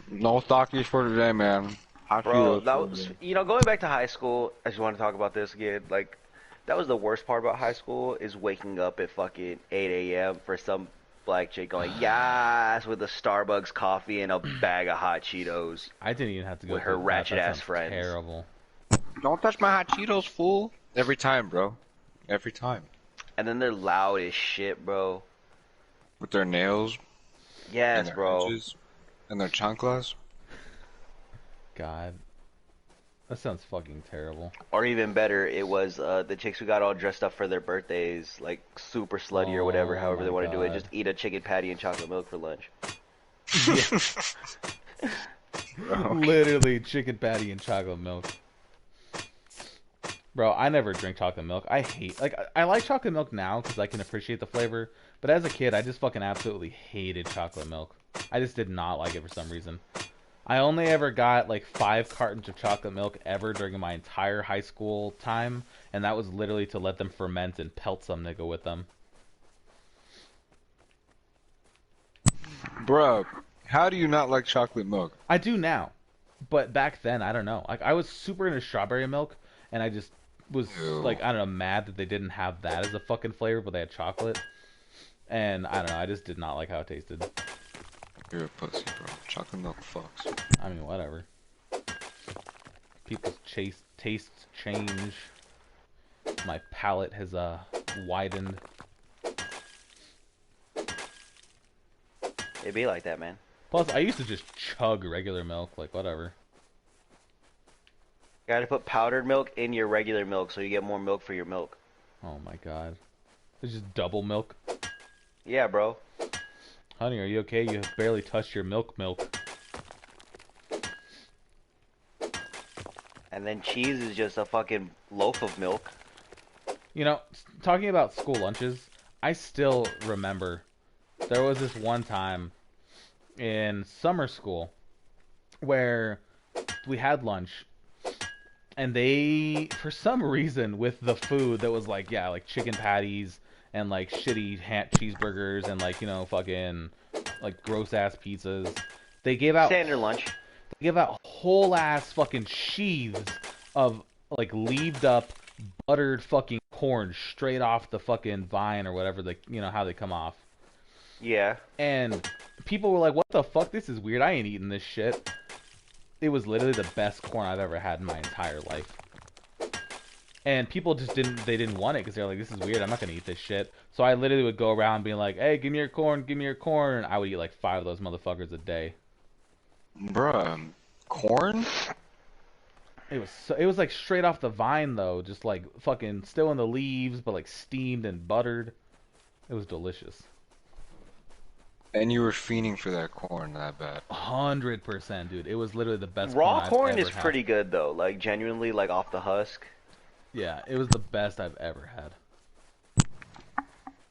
No Takis for today, man. Hot Bro, Cheetos that for was, today. going back to high school, I just want to talk about this again. Like, that was the worst part about high school is waking up at fucking 8 a.m. for some black chick going, yes, with a Starbucks coffee and a bag of hot Cheetos I didn't even have to go with through her that. ratchet That ass sounds friends. terrible. Don't touch my hot Cheetos, fool. Every time, bro. Every time. And then they're loud as shit, bro. With their nails and Yes, their bro. edges and their chanclas. God. That sounds fucking terrible. Or even better, it was the chicks who got all dressed up for their birthdays, like super slutty or whatever, Oh however they my want to do it. God. Just eat a chicken patty and chocolate milk for lunch. Literally chicken patty and chocolate milk. Bro, I never drink chocolate milk. I hate, like, I like chocolate milk now because I can appreciate the flavor. But as a kid, I just fucking absolutely hated chocolate milk. I just did not like it for some reason. I only ever got like 5 cartons of chocolate milk ever during my entire high school time. And that was literally to let them ferment and pelt some nigga with them. Bruh, how do you not like chocolate milk? I do now. But back then, I don't know. Like, I was super into strawberry milk. And I just was, Ew. like, I don't know, mad that they didn't have that as a fucking flavor, but they had chocolate. And I don't know, I just did not like how it tasted. You're a pussy, bro. Chocolate milk fucks. I mean, whatever. People's tastes change. My palate has widened. It'd be like that, man. Plus, I used to just chug regular milk, like whatever. You gotta put powdered milk in your regular milk so you get more milk for your milk. Oh my god. It's just double milk. Yeah, bro. Honey, are you okay? You have barely touched your milk. And then cheese is just a fucking loaf of milk. You know, talking about school lunches, I still remember there was this one time in summer school where we had lunch and they, for some reason, with the food that was like, yeah, like chicken patties and like shitty cheeseburgers and like, you know, fucking like gross ass pizzas, they gave out Standard lunch. whole ass fucking sheaths of like leaved up buttered fucking corn straight off the fucking vine or whatever, the, you know how they come off. Yeah. And people were like, what the fuck, this is weird, I ain't eating this shit. It was literally the best corn I've ever had in my entire life. And people just didn't want it because they're like, this is weird, I'm not gonna eat this shit. So I literally would go around being like, hey, give me your corn, give me your corn. I would eat like 5 of those motherfuckers a day. Bruh, corn? It was like straight off the vine though, just like fucking still in the leaves, but like steamed and buttered. It was delicious. And you were fiending for that corn that bad. 100%, dude. It was literally the best Raw I've corn ever is had. pretty good though. Like genuinely, like off the husk. Yeah, it was the best I've ever had.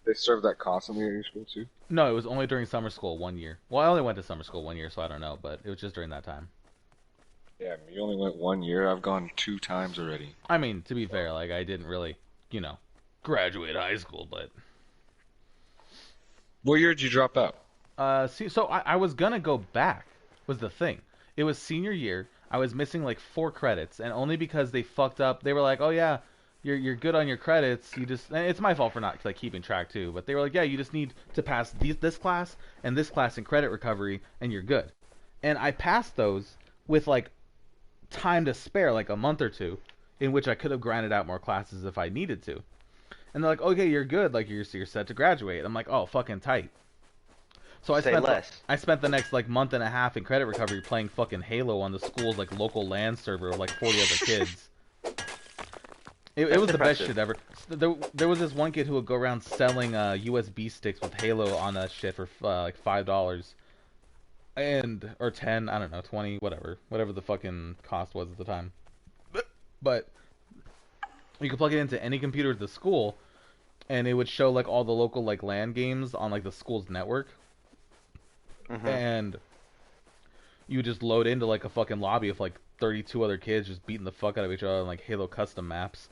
They serve that constantly at your school too? No, it was only during summer school 1 year. Well, I only went to summer school 1 year, so I don't know, but it was just during that time. Yeah, you only went 1 year. I've gone 2 times already. I mean, to be fair, like I didn't really, you know, graduate high school, but What year did you drop out? so I was gonna go back, was the thing. It was senior year. I was missing like 4 credits, and only because they fucked up, they were like, oh yeah, you're good on your credits. You just, and it's my fault for not like keeping track too, but they were like, yeah, you just need to pass this class and this class in credit recovery, and you're good. And I passed those with like time to spare, like a month or two, in which I could have grinded out more classes if I needed to. And they're like, okay, you're good, like you're set to graduate. I'm like, oh, fucking tight. So Say less. I spent the next like month and a half in credit recovery playing fucking Halo on the school's like local LAN server with like 40 other kids. It was the best shit ever. There was this one kid who would go around selling USB sticks with Halo on that shit for like $5. and or 10, I don't know, 20, whatever the fucking cost was at the time. But you could plug it into any computer at the school, and it would show like all the local like LAN games on like the school's network, Mhm. and you just load into like a fucking lobby of like 32 other kids just beating the fuck out of each other on like Halo custom maps.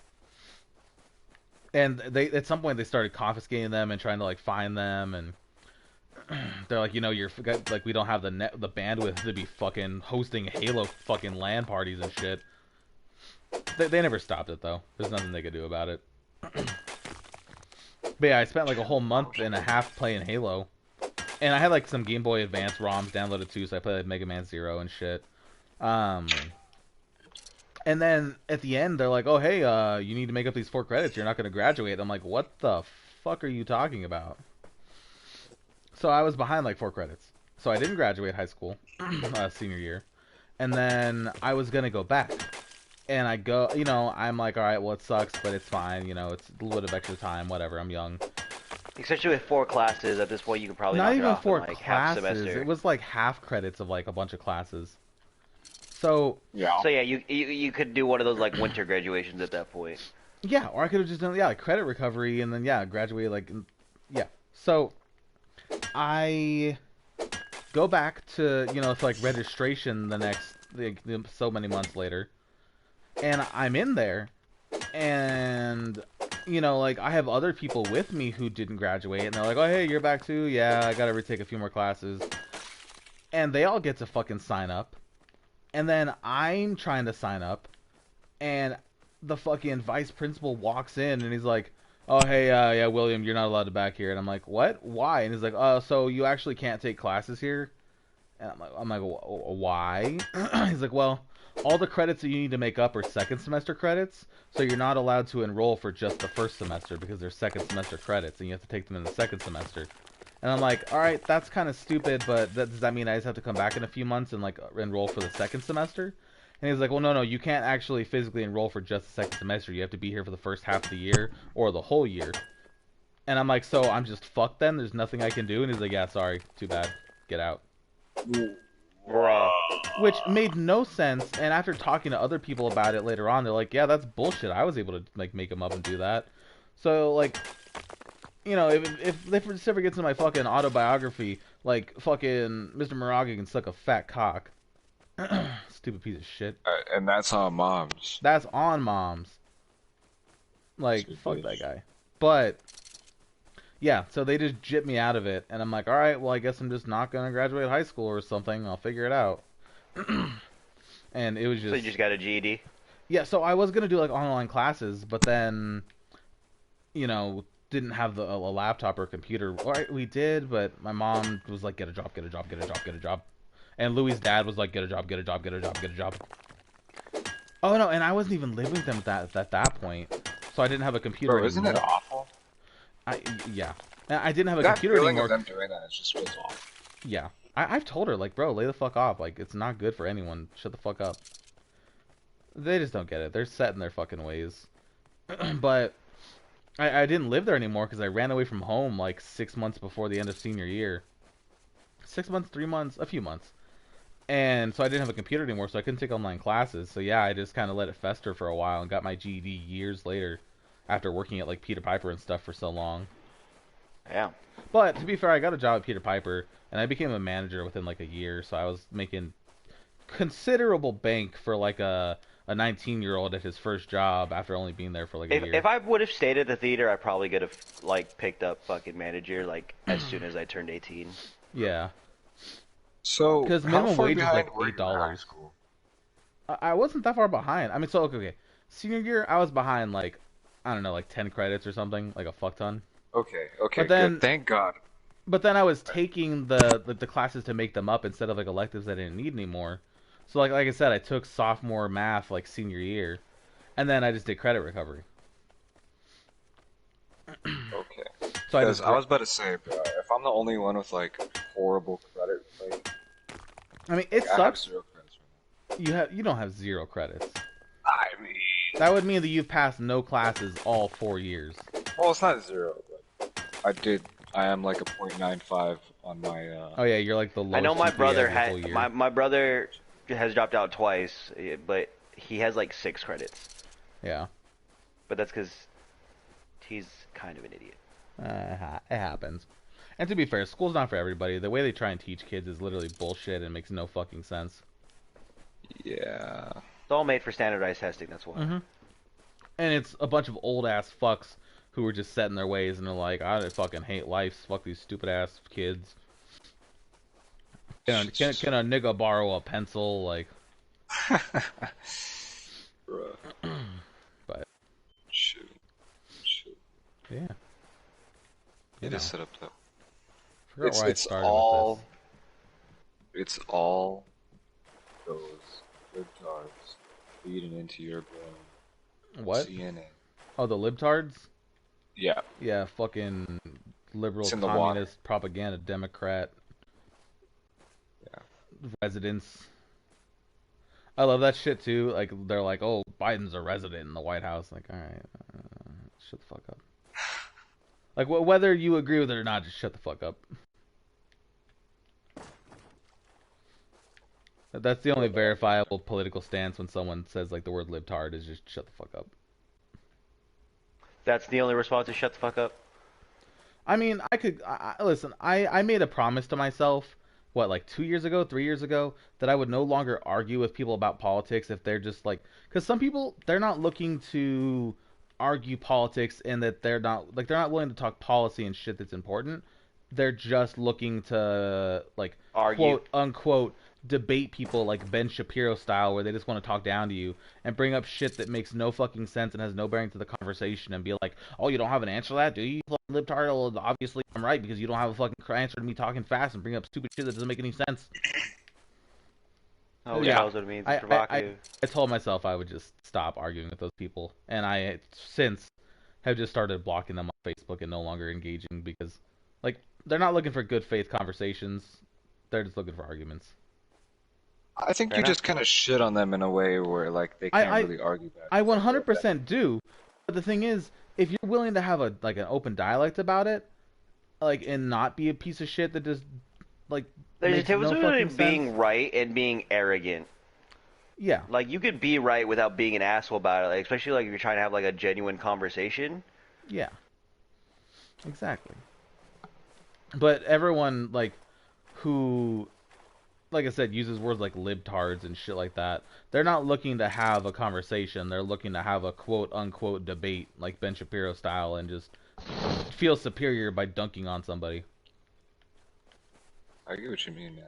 And they at some point they started confiscating them and trying to like find them, and they're like, you're like we don't have the bandwidth to be fucking hosting Halo fucking LAN parties and shit. They never stopped it though. There's nothing they could do about it. But yeah, I spent like a whole month and a half playing Halo, and I had like some Game Boy Advance ROMs downloaded too, so I played like Mega Man Zero and shit. Um, and then at the end they're like, "Oh hey, you need to make up these 4 credits. You're not going to graduate." I'm like, "What the fuck are you talking about?" So I was behind like 4 credits, so I didn't graduate high school senior year, and then I was gonna go back. And I go, I'm like, all right, well, it sucks, but it's fine. It's a little bit of extra time, whatever. I'm young. Especially with 4 classes, at this point you can probably Not knock it even off in four like half classes. semester. It was like half credits of like a bunch of classes. So Yeah. So yeah, you could do one of those like winter graduations at that point. yeah, or I could have just done like credit recovery and then graduate like yeah. So I go back to for like registration the next so many months later, and I'm in there, and like I have other people with me who didn't graduate, and they're like, "Oh, hey, you're back too? Yeah, I gotta retake a few more classes," and they all get to fucking sign up, and then I'm trying to sign up, and the fucking vice principal walks in, and he's like, "Oh, hey, yeah, William, you're not allowed to back here," and I'm like, "What? Why?" And he's like, "Oh, so you actually can't take classes here?" And I'm like, why? He's like, well, all the credits that you need to make up are second semester credits, so you're not allowed to enroll for just the first semester because they're second semester credits, and you have to take them in the second semester. And I'm like, all right, that's kind of stupid, but does that mean I just have to come back in a few months and like enroll for the second semester? And he's like, well, no, you can't actually physically enroll for just the second semester. You have to be here for the first half of the year or the whole year. And I'm like, so I'm just fucked then? There's nothing I can do? And he's like, yeah, sorry, too bad, get out. Bruh. Which made no sense, and after talking to other people about it later on, they're like, yeah, that's bullshit. I was able to like make them up and do that. So like, if this ever gets in my fucking autobiography, like fucking Mr. Moraga can suck a fat cock. Stupid piece of shit. And that's on moms. That's on moms. Like, Stupid. fuck that guy. But yeah, so they just jipped me out of it, and I'm like, all right, well, I guess I'm just not gonna graduate high school or something. I'll figure it out. And it was just So you just got a GED? yeah. So I was gonna do like online classes, but then, didn't have a laptop or computer. We did, but my mom was like, get a job, get a job, get a job, get a job, and Louis' dad was like, get a job, get a job, get a job, get a job. Oh no, and I wasn't even living with them at that point, so I didn't have a computer Bro, isn't anymore. it awful? Yeah. I didn't have a That computer feeling anymore. of them doing that is just feels off. Yeah. I've told her, like, bro, lay the fuck off. Like, it's not good for anyone. Shut the fuck up. They just don't get it. They're set in their fucking ways. But I didn't live there anymore because I ran away from home like 6 months before the end of senior year. 6 months, 3 months, a few months. And so I didn't have a computer anymore, so I couldn't take online classes. So yeah, I just kind of let it fester for a while and got my GED years later after working at like Peter Piper and stuff for so long. Yeah. But to be fair, I got a job at Peter Piper, and I became a manager within like a year, so I was making considerable bank for like a 19-year-old at his first job after only being there for like a year. If I would have stayed at the theater, I probably could have like picked up fucking manager like as soon as I turned 18. Yeah, So, because how minimum far wage is behind like were you in high $8. school? I wasn't that far behind. I mean, so okay, senior year I was behind like I don't know, like 10 credits or something, like a fuck ton. Okay, But then- good. Thank God. But then I was taking the classes to make them up instead of like electives I didn't need anymore. So like I said, I took sophomore math like senior year, and then I just did credit recovery. Okay. So Because I was about to say, bro, if I'm the only one with like horrible credit, like I mean, it I have sucks. 0 credits right You don't have 0 credits. now. I mean, That would mean that you've passed no classes all 4 years. well, it's not 0, but I am like a .95 on my. Oh yeah, you're like the I know lowest my GPA brother of the whole had year. my brother has dropped out twice, but he has like 6 credits. Yeah. But that's because he's kind of an idiot. It happens. And to be fair, school's not for everybody. The way they try and teach kids is literally bullshit and makes no fucking sense. Yeah. It's all made for standardized testing. That's why. Mm-hmm. And it's a bunch of old ass fucks who are just set in their ways and they're like, I fucking hate life. Fuck these stupid ass kids. Can a nigga borrow a pencil? Like, Bruh. but Shoot. yeah, It is set up though. Forgot where I It's started all. It's all those libtards feeding into your brain. with this. What? CNN. Oh, the libtards? Yeah. Yeah, fucking liberal It's in the communist water. propaganda Democrat Yeah. residents. I love that shit too. Like they're like, "Oh, Biden's a resident in the White House." Like, all right, shut the fuck up. Like whether you agree with it or not, just shut the fuck up. That's the only verifiable political stance when someone says like the word libtard is just shut the fuck up. That's the only response. Is shut the fuck up. I mean, listen. I made a promise to myself, what, like 2 years ago, 3 years ago, that I would no longer argue with people about politics if they're just like, because some people they're not looking to argue politics and that they're not willing to talk policy and shit that's important. They're just looking to like Argue. quote unquote debate people like Ben Shapiro style where they just want to talk down to you and bring up shit that makes no fucking sense and has no bearing to the conversation and be like, "Oh, you don't have an answer to that, do you? Libtard, well, obviously I'm right because you don't have a fucking answer to me talking fast and bring up stupid shit that doesn't make any sense." Nobody Yeah. knows what it means. It's provocative. I told myself I would just stop arguing with those people, and I since have just started blocking them on Facebook and no longer engaging because, like, they're not looking for good faith conversations. They're just looking for arguments. I think Fair you enough. just kind of shit on them in a way where like they can't I really argue back. I It's like, okay. 100% do. But the thing is, if you're willing to have a like an open dialect about it, like and not be a piece of shit that just like There's a makes difference no fucking between sense. being right and being arrogant. Yeah. Like you could be right without being an asshole about it. Like, especially like if you're trying to have like a genuine conversation. Yeah. Exactly. But everyone like who like I said uses words like libtards and shit like that. They're not looking to have a conversation. They're looking to have a quote unquote debate like Ben Shapiro style and just feel superior by dunking on somebody. I get what you mean, man.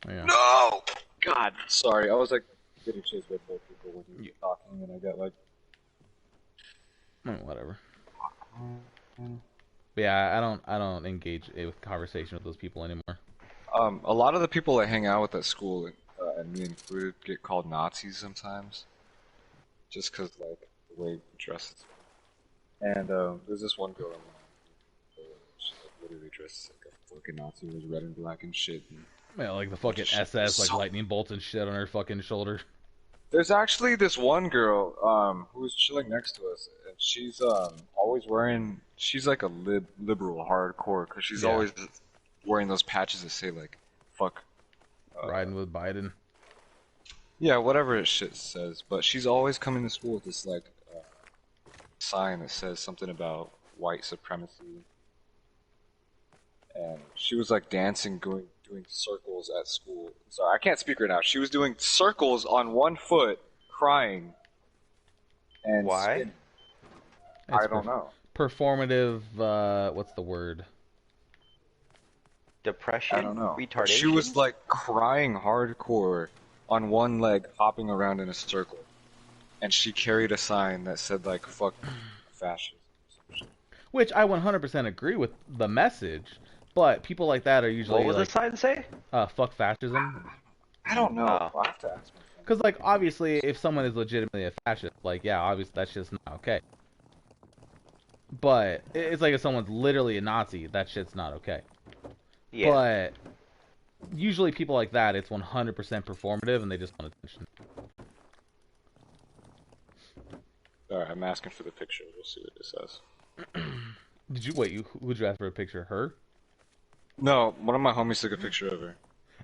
Yeah. No! God, sorry. I was like getting chased by both people when you were talking, and I got like. Whatever. But yeah, I don't engage with conversation with those people anymore. A lot of the people I hang out with at school, and me included, get called Nazis sometimes, just 'cause like the way we dress. And there's this one girl, she like literally dressed like a fucking Nazi, was red and black and shit. And Yeah, like the fucking SS, like so- lightning bolts and shit on her fucking shoulder. There's actually this one girl who's chilling next to us, and she's always wearing. She's like a liberal hardcore, 'cause she's Yeah. always wearing those patches that say like "fuck." Riding with Biden. Yeah, whatever it shit says. But she's always coming to school with this like sign that says something about white supremacy, and she was like dancing, doing circles at school. Sorry, I can't speak right now. She was doing circles on one foot, crying. And Why? spinning. I don't know. Performative, what's the word? Depression. I don't know. Retardation. She was like crying hardcore on one leg, hopping around in a circle, and she carried a sign that said like "fuck fascism." Which I 100% agree with the message, but people like that are usually What was like, the sign say? fuck fascism. I don't know. Oh. I'll have to ask my friend. Because, like, obviously, if someone is legitimately a fascist, like, yeah, obviously that's just not okay. But it's like if someone's literally a Nazi, that shit's not okay. Yeah. But usually people like that, it's 100% performative and they just want attention. Alright, I'm asking for the picture. We'll see what it says. Did you wait? Who'd you ask for a picture? Her? No, one of my homies took a picture of her.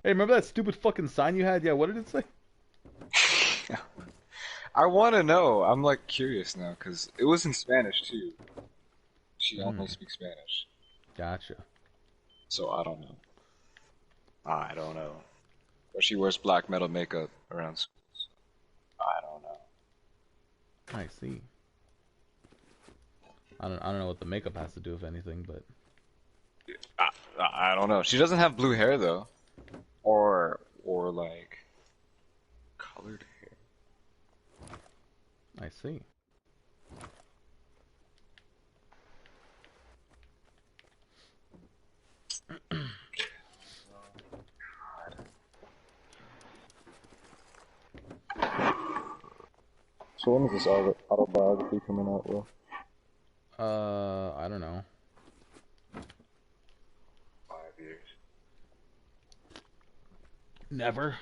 Hey, remember that stupid fucking sign you had? Yeah, what did it say? I want to know. I'm like curious now because it was in Spanish too. She Hmm. only speaks Spanish, Gotcha. so I don't know. I don't know. But she wears black metal makeup around school. So I don't know. I see. I don't know what the makeup has to do with anything, but I don't know. She doesn't have blue hair though, or like colored hair. I see. So when is this autobiography coming out, Will? I don't know. 5 years. Never.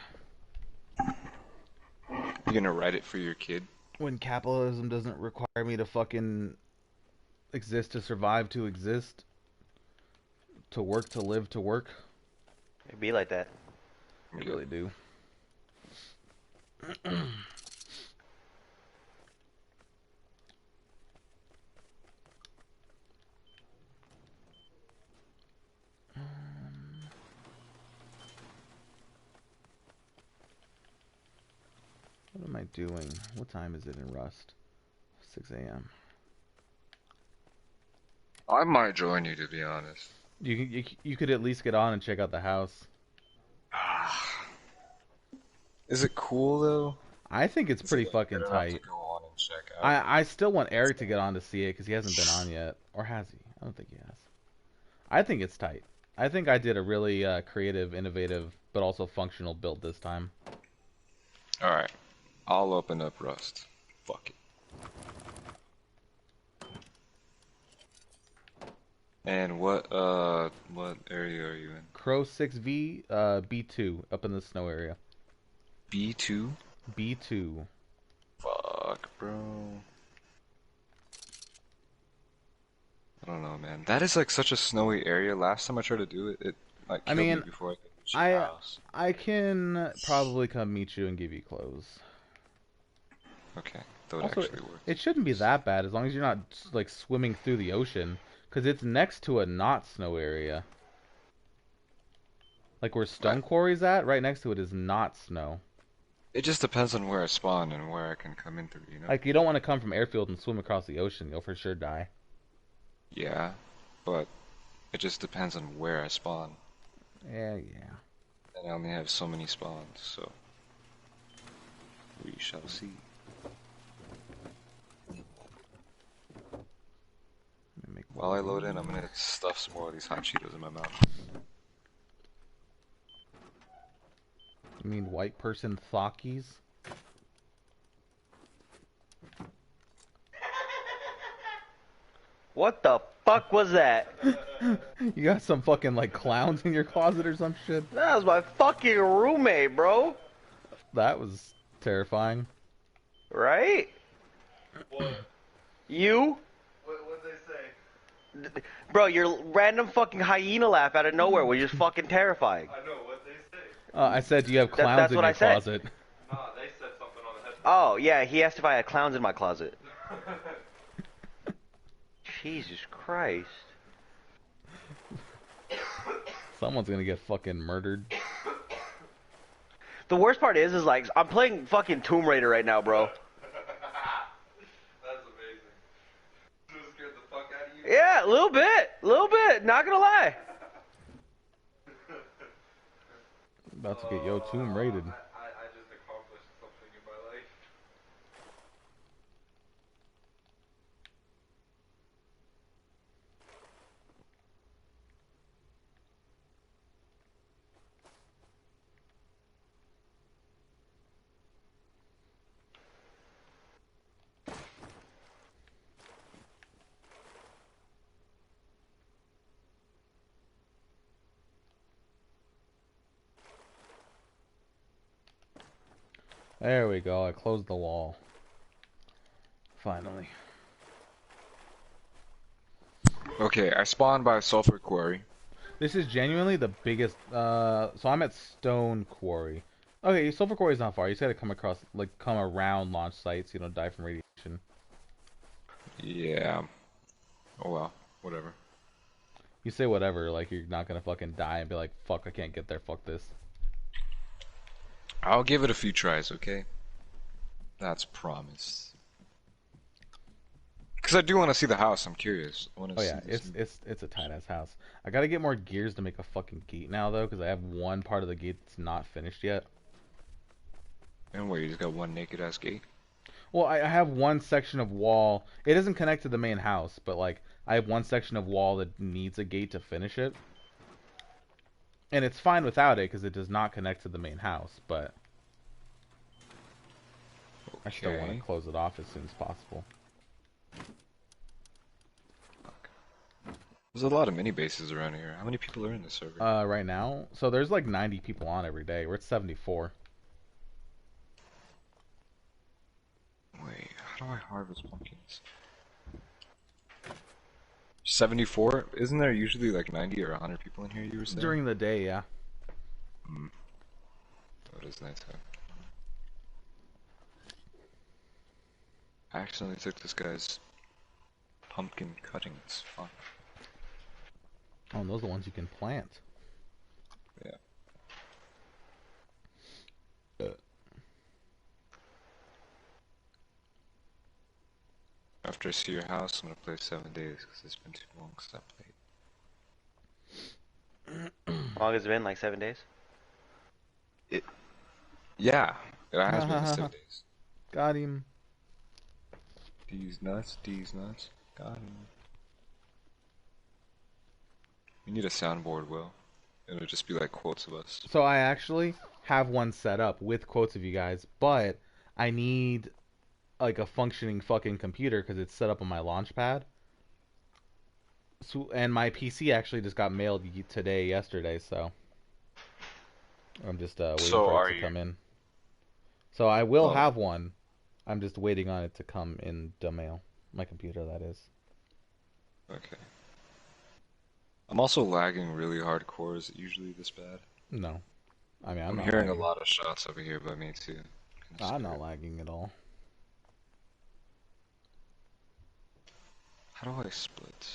You gonna write it for your kid? When capitalism doesn't require me to fucking exist to survive to exist, to work to live to work. It'd be like that. They really do. What am I doing? What time is it in Rust? 6 a.m. I might join you, to be honest. You could at least get on and check out the house. Is it cool though? I think it's Is it pretty like fucking good enough to tight. go on and check out? I still want Eric to get on to see it because he hasn't been on yet. Or has he? I don't think he has. I think it's tight. I think I did a really creative, innovative, but also functional build this time. All right, I'll open up Rust. Fuck it. And what area are you in? Crow 6V, B2, up in the snow area. B2? B2. Fuck, bro. I don't know, man. That is like such a snowy area. Last time I tried to do it, it like I killed me mean, before I could reach the I house. I can probably come meet you and give you clothes. Okay, that would Also, actually work. it shouldn't be that bad as long as you're not like swimming through the ocean, because it's next to a not snow area. Like where I, Stone Quarry's at, right next to it is not snow. it just depends on where I spawn and where I can come in through, you know? Like you don't want to come from airfield and swim across the ocean, you'll for sure die. Yeah, but it just depends on where I spawn. Yeah, yeah. And I only have so many spawns, so we shall see. While I load in, I'm gonna stuff some more of these hot Cheetos in my mouth. You mean white person Thockies? What the fuck was that? You got some fucking like clowns in your closet or some shit? That was my fucking roommate, bro. That was terrifying. Right? What? You? What'd they say? Bro, your random fucking hyena laugh out of nowhere was just fucking terrifying. I know, what'd they say? I said, do you have clowns that's in what your I said. closet? Nah, they said something on the headset. Oh, yeah, he asked if I had clowns in my closet. Jesus Christ. Someone's gonna get fucking murdered. The worst part is like, I'm playing fucking Tomb Raider right now, bro. That's amazing. This scared the fuck out of you? Yeah, a little bit, not gonna lie. About to get yo Tomb raided. I just accomplished something in my life. There we go. I closed the wall. Finally. Okay, I spawned by a sulfur quarry. This is genuinely the biggest. So I'm at Stone Quarry. Okay, Sulfur Quarry is not far. You just gotta come across, like, come around launch sites. You don't die from radiation. Yeah. Oh well, whatever. You say whatever, like you're not gonna fucking die and be like, fuck, I can't get there. Fuck this. I'll give it a few tries, okay? That's promise. Because I do want to see the house. I'm curious. I want Oh to see yeah, this. it's a tight ass house. I gotta get more gears to make a fucking gate now though, because I have one part of the gate that's not finished yet. And where you just got one naked ass gate? Well, I have one section of wall. It doesn't connect to the main house, but like I have one section of wall that needs a gate to finish it, and it's fine without it because it does not connect to the main house. But I still want to Okay. close it off as soon as possible. There's a lot of mini bases around here. How many people are in this server? Right now, so there's like 90 people on every day. We're at 74. Wait, how do I harvest pumpkins? 74? Isn't there usually like 90 or 100 people in here, you were saying? During the day, yeah. Hmm. That is nice, huh? I accidentally took this guy's pumpkin cuttings. Fuck. Oh, and those are the ones you can plant. Yeah. After I see your house, I'm gonna play 7 days because it's been too long since I played. How long has it been? Like 7 days? Yeah, it has been 7 days. Got him. These nuts, got him. We need a soundboard, Will. It'll just be like quotes of us. So I actually have one set up with quotes of you guys, but I need like a functioning fucking computer because it's set up on my launch pad. So, and my PC actually just got mailed yesterday, so I'm just waiting So for it are to you? come in. So I will Oh, have one. I'm just waiting on it to come in the mail. My computer, that is. okay. I'm also lagging really hardcore. Is it usually this bad? No. I mean, I'm I'm not hearing a lagging. lot of shots over here by me too. Kinda I'm not scared. lagging at all. How do I split?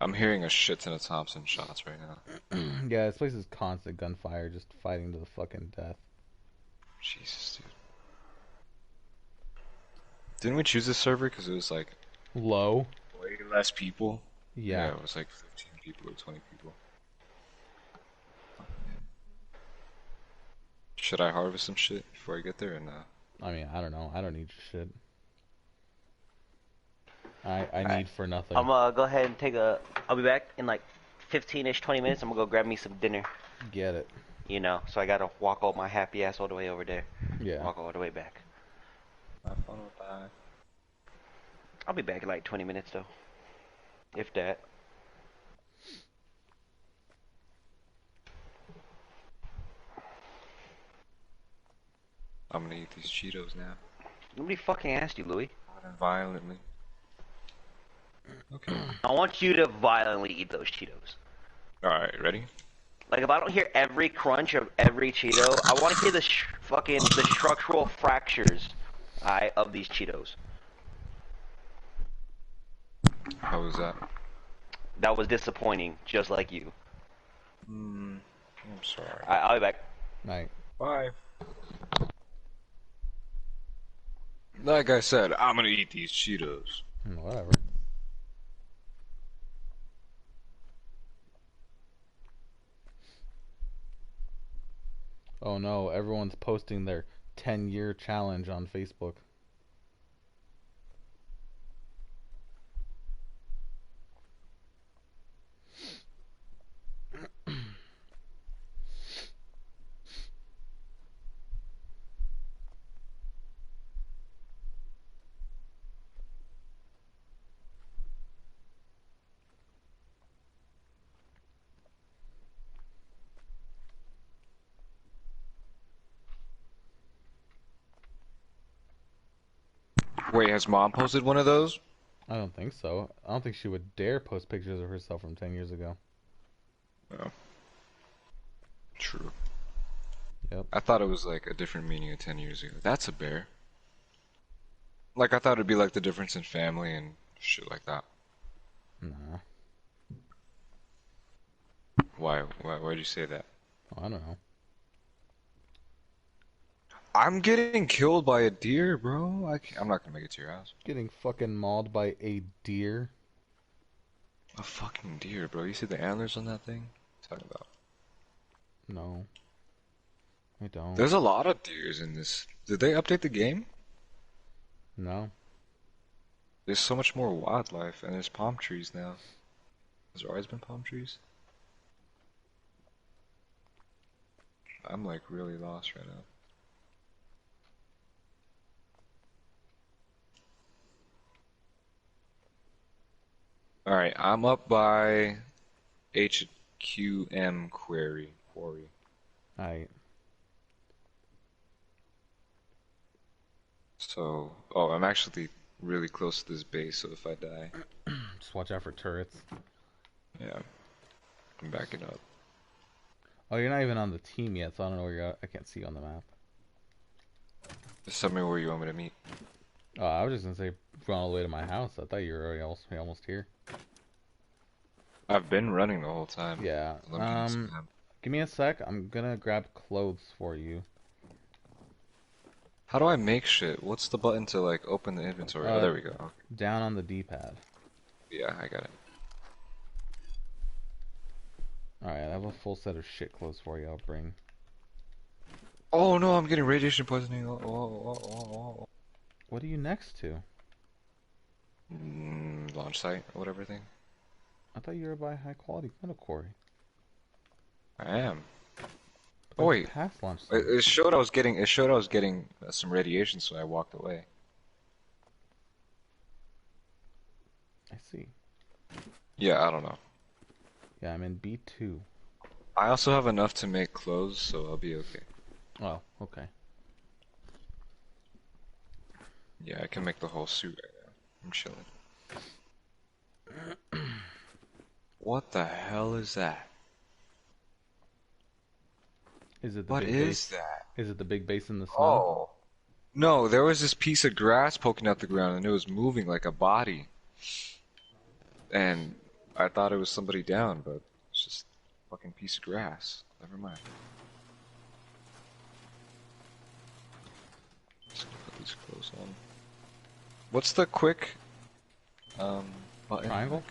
I'm hearing a shit ton of Thompson shots right now. Yeah, this place is constant gunfire, just fighting to the fucking death. Jesus, dude. Didn't we choose this server because it was like Low? way less people? Yeah. Yeah, it was like 15 people or 20 people. Should I harvest some shit before I get there or not? I mean, I don't know. I don't need your shit. I Alright. need for nothing. I'm gonna go ahead and take a. I'll be back in like 15-ish, 20 minutes. I'm gonna go grab me some dinner. Get it. You know, so I gotta walk all my happy ass all the way over there. Yeah. Walk all the way back. My phone will die. I'll be back in like 20 minutes though. If that. I'm gonna eat these Cheetos now. Nobody fucking asked you, Louis. Hot and violently. Okay. I want you to violently eat those Cheetos. Alright, ready? Like, if I don't hear every crunch of every Cheeto, I want to hear the the structural fractures, of these Cheetos. How was that? That was disappointing, just like you. I'm sorry. I'll be back. Night. Bye. Like I said, I'm gonna eat these Cheetos. Whatever. Oh no, everyone's posting their 10-year challenge on Facebook. Wait, has mom posted one of those? I don't think so. I don't think she would dare post pictures of herself from 10 years ago. No. True. Yep. I thought it was like a different meaning of 10 years ago. That's a bear. Like, I thought it'd be like the difference in family and shit like that. Nah. Why'd you say that? Oh, I don't know. I'm getting killed by a deer, bro. I'm not gonna make it to your house. Getting fucking mauled by a deer. A fucking deer, bro. You see the antlers on that thing? What are you talking about? No. I don't. There's a lot of deers in this. Did they update the game? No. There's so much more wildlife, and there's palm trees now. Has there always been palm trees? I'm like really lost right now. Alright, I'm up by HQM quarry. Alright. So, oh, I'm actually really close to this base, so if I die, Just watch out for turrets. yeah, I'm backing up. Oh, you're not even on the team yet, so I don't know where you're at. I can't see you on the map. Just tell me where you want me to meet. Oh, I was just gonna say run all the way to my house. I thought you were already almost here. I've been running the whole time. Yeah. Let me spam. Give me a sec. I'm gonna grab clothes for you. How do I make shit? What's the button to like open the inventory? Oh, there we go. Okay. Down on the D-pad. Yeah, I got it. Alright, I have a full set of shit clothes for you. I'll bring. Oh no, I'm getting radiation poisoning. Oh. What are you next to? Launch site or whatever thing. I thought you were by high quality metal quarry. I am. But Oh wait, past launch it, site. it showed I was getting. It showed I was getting some radiation, so I walked away. I see. Yeah, I don't know. Yeah, I'm in B2. I also have enough to make clothes, so I'll be okay. Oh, okay. Yeah, I can make the whole suit right now. I'm chilling. What the hell is that? Is it the What big is base? that? Is it the big base in the snow? Oh. No, there was this piece of grass poking out the ground and it was moving like a body. And I thought it was somebody down, but it's just a fucking piece of grass. Never mind. Just gonna put these clothes on. What's the quick button? Triangle?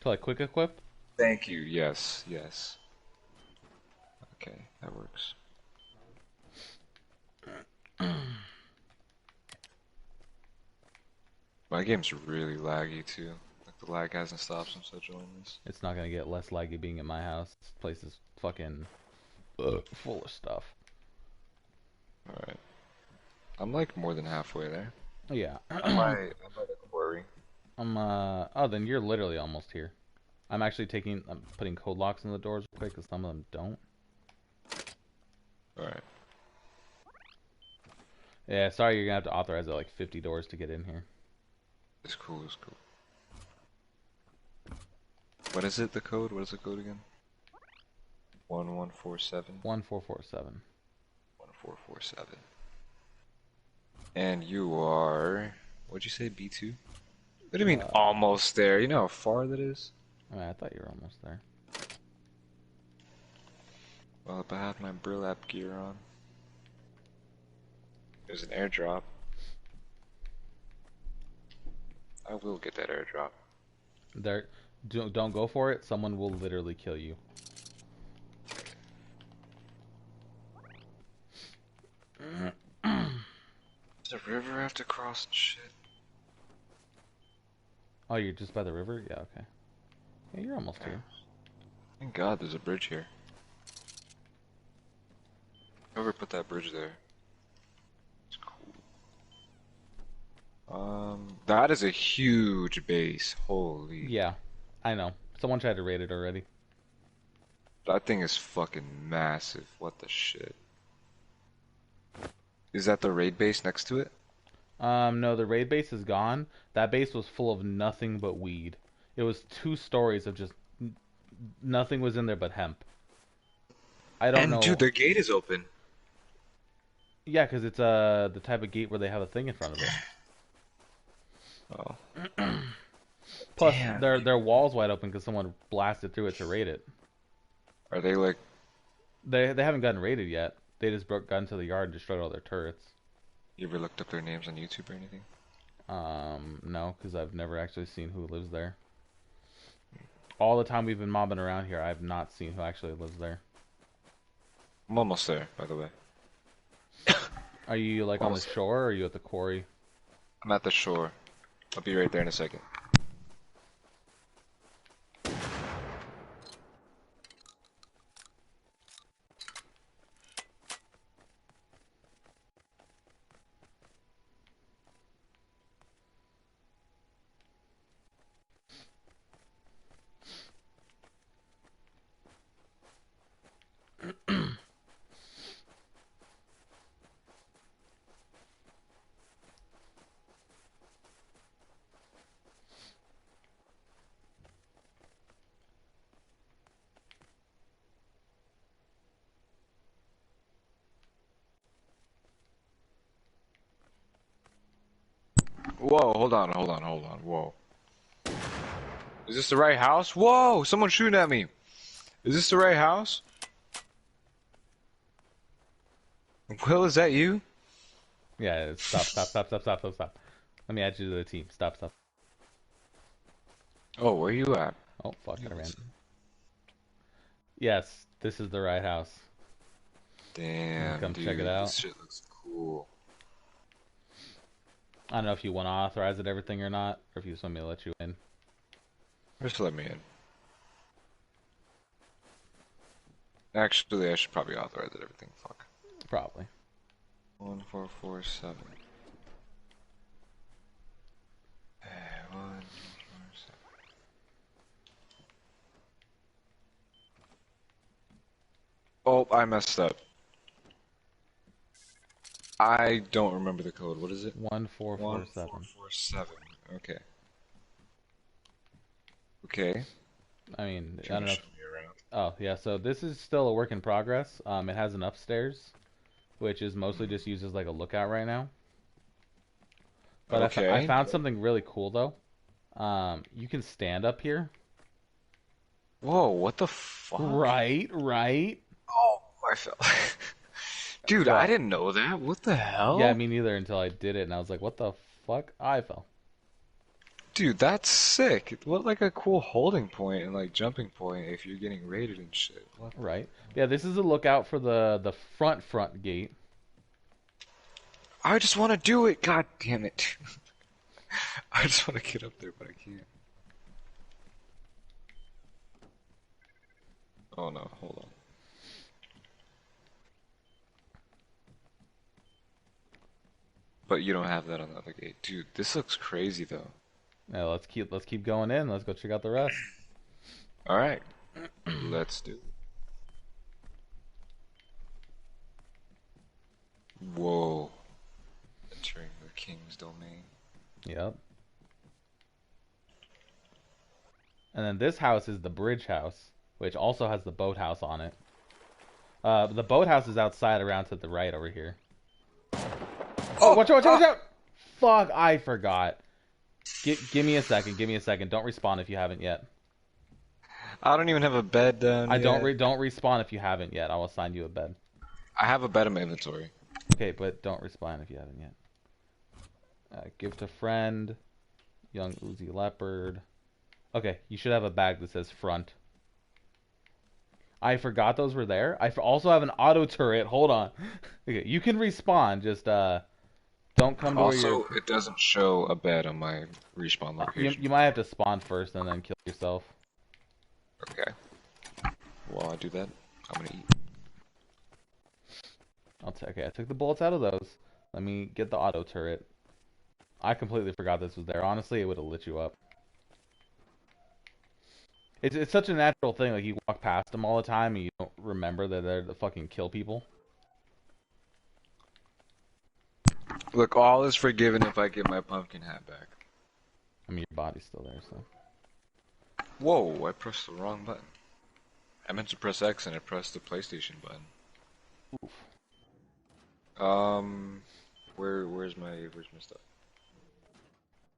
To like quick equip? Thank you. Yes, yes. Okay, that works. My game's really laggy too. Like the lag hasn't stopped since I joined this. It's not gonna get less laggy being in my house. This place is fucking full of stuff. Alright. I'm like more than halfway there. Yeah. I'm by the quarry. Oh, then you're literally almost here. I'm putting code locks in the doors real quick because some of them don't. Alright. Yeah, sorry, you're gonna have to authorize it like 50 doors to get in here. It's cool, it's cool. What is it, the code? What is the code again? 1147? 1447. 1447. And you are... What'd you say, B2? What do you mean, almost there? You know how far that is? I thought you were almost there. Well, if I had my burlap gear on. There's an airdrop. I will get that airdrop. Don't go for it. Someone will literally kill you. There's a river I have to cross and shit. Oh, you're just by the river? Yeah, okay. Yeah, you're almost here. Thank God there's a bridge here. Whoever put that bridge there. It's cool. That is a huge base. Holy. Yeah, I know. Someone tried to raid it already. That thing is fucking massive. What the shit? Is that the raid base next to it? No, the raid base is gone. That base was full of nothing but weed. It was 2 stories of just nothing was in there but hemp. I don't And dude, know. their gate is open. Yeah, because it's the type of gate where they have a thing in front of it. Oh, Plus, damn. their wall's wide open because someone blasted through it to raid it. Are they like? They haven't gotten raided yet. They just got into the yard and destroyed all their turrets. You ever looked up their names on YouTube or anything? No, because I've never actually seen who lives there. All the time we've been mobbing around here, I've not seen who actually lives there. I'm almost there, by the way. Are you like on the Almost there. shore or are you at the quarry? I'm at the shore. I'll be right there in a second. Whoa, hold on, hold on, hold on. Whoa. Is this the right house? Whoa, someone's shooting at me. Is this the right house? Will, is that you? Yeah, stop. Let me add you to the team. Stop. Oh, where you at? Oh, fuck, I ran. Yes, this is the right house. Damn, Come check it dude, this out. shit looks cool. I don't know if you want to authorize it everything or not, or if you just want me to let you in. Just let me in. Actually, I should probably authorize it, everything. Fuck. Probably. 1447. 1447. Oh, I messed up. I don't remember the code. What is it? 1447. 1447. Okay. Okay. I mean, If I you don't want know to if... show me around. Oh, yeah, so this is still a work in progress. It has an upstairs, which is mostly Hmm. just used as like a lookout right now. But I Okay. found something really cool though. You can stand up here. Whoa, what the fuck? Right. Oh, I fell. Dude, I Well, didn't know that. What the yeah, hell? me neither until I did it, and I was like, what the fuck? I fell. Dude, that's sick. What like a cool holding point and like jumping point if you're getting raided and shit. What? Right. Yeah, this is a lookout for the front gate. I just want to do it. God damn it. I just want to get up there, but I can't. Oh no, hold on. But you don't have that on the other gate. Dude, this looks crazy though. Yeah, let's keep going in. Let's go check out the rest. Alright, let's do it. Whoa. Entering the king's domain. Yep. And then this house is the bridge house, which also has the boathouse on it. The boathouse is outside around to the right over here. Oh, Oh! watch out! Fuck, I forgot. Give me a second. Give me a second. Don't respawn if you haven't yet. I don't even have a bed down I yet. don't respawn if you haven't yet. I will assign you a bed. I have a bed in my inventory. Okay, but don't respawn if you haven't yet. Give to friend. Young Uzi Leopard. Okay, you should have a bag that says front. I forgot those were there. I also have an auto turret. Hold on. Okay, you can respawn. Just don't come to where you're. Also, it doesn't show a bed on my respawn location. You might have to spawn first and then kill yourself. Okay. While I do that, I'm gonna eat. Okay, I took the bullets out of those. Let me get the auto turret. I completely forgot this was there. Honestly, it would have lit you up. It's such a natural thing. Like you walk past them all the time and you don't remember that they're to fucking kill people. Look, all is forgiven if I get my pumpkin hat back. I mean, your body's still there, so. Whoa, I pressed the wrong button. I meant to press X and I pressed the PlayStation button. Where's my stuff?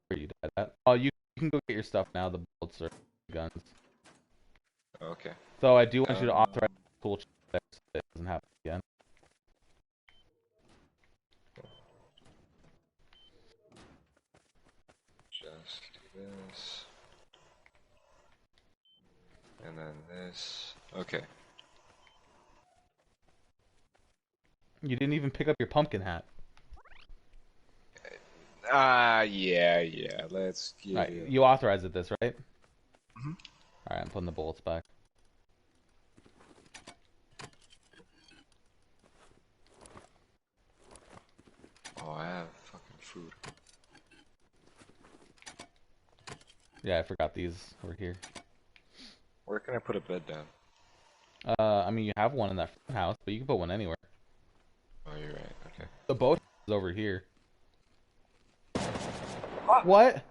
Where you died at? Oh, you can go get your stuff now. The bullets are guns. Okay. So I do want you to authorize the tool check so it doesn't happen again. Just do this. And then this. Okay. You didn't even pick up your pumpkin hat. Yeah. Let's get Alright, it. you authorized this, right? Mhm. Alright, I'm putting the bullets back. Oh, I have fucking food. Yeah, I forgot these over here. Where can I put a bed down? I mean, you have one in that front house, but you can put one anywhere. Oh, you're right. Okay. The boat is over here. What?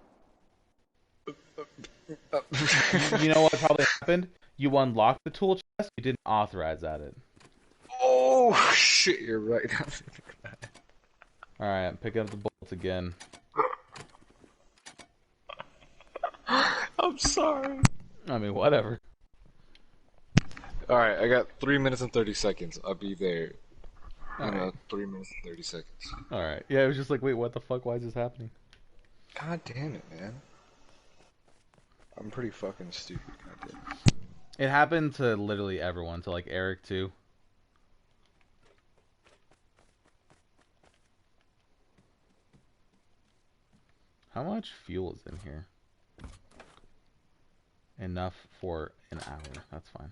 You know what probably happened? You unlocked the tool chest, you didn't authorize at it. Oh shit! You're right. Alright, I'm picking up the bullets again. I'm sorry. I mean, whatever. Alright, I got 3 minutes and 30 seconds. I'll be there in Alright. 3 minutes and 30 seconds. Alright. Yeah, it was just like, wait, what the fuck? Why is this happening? God damn it, man. I'm pretty fucking stupid. God damn it. It happened to literally everyone, to like Eric too. How much fuel is in here? Enough for an hour. That's fine.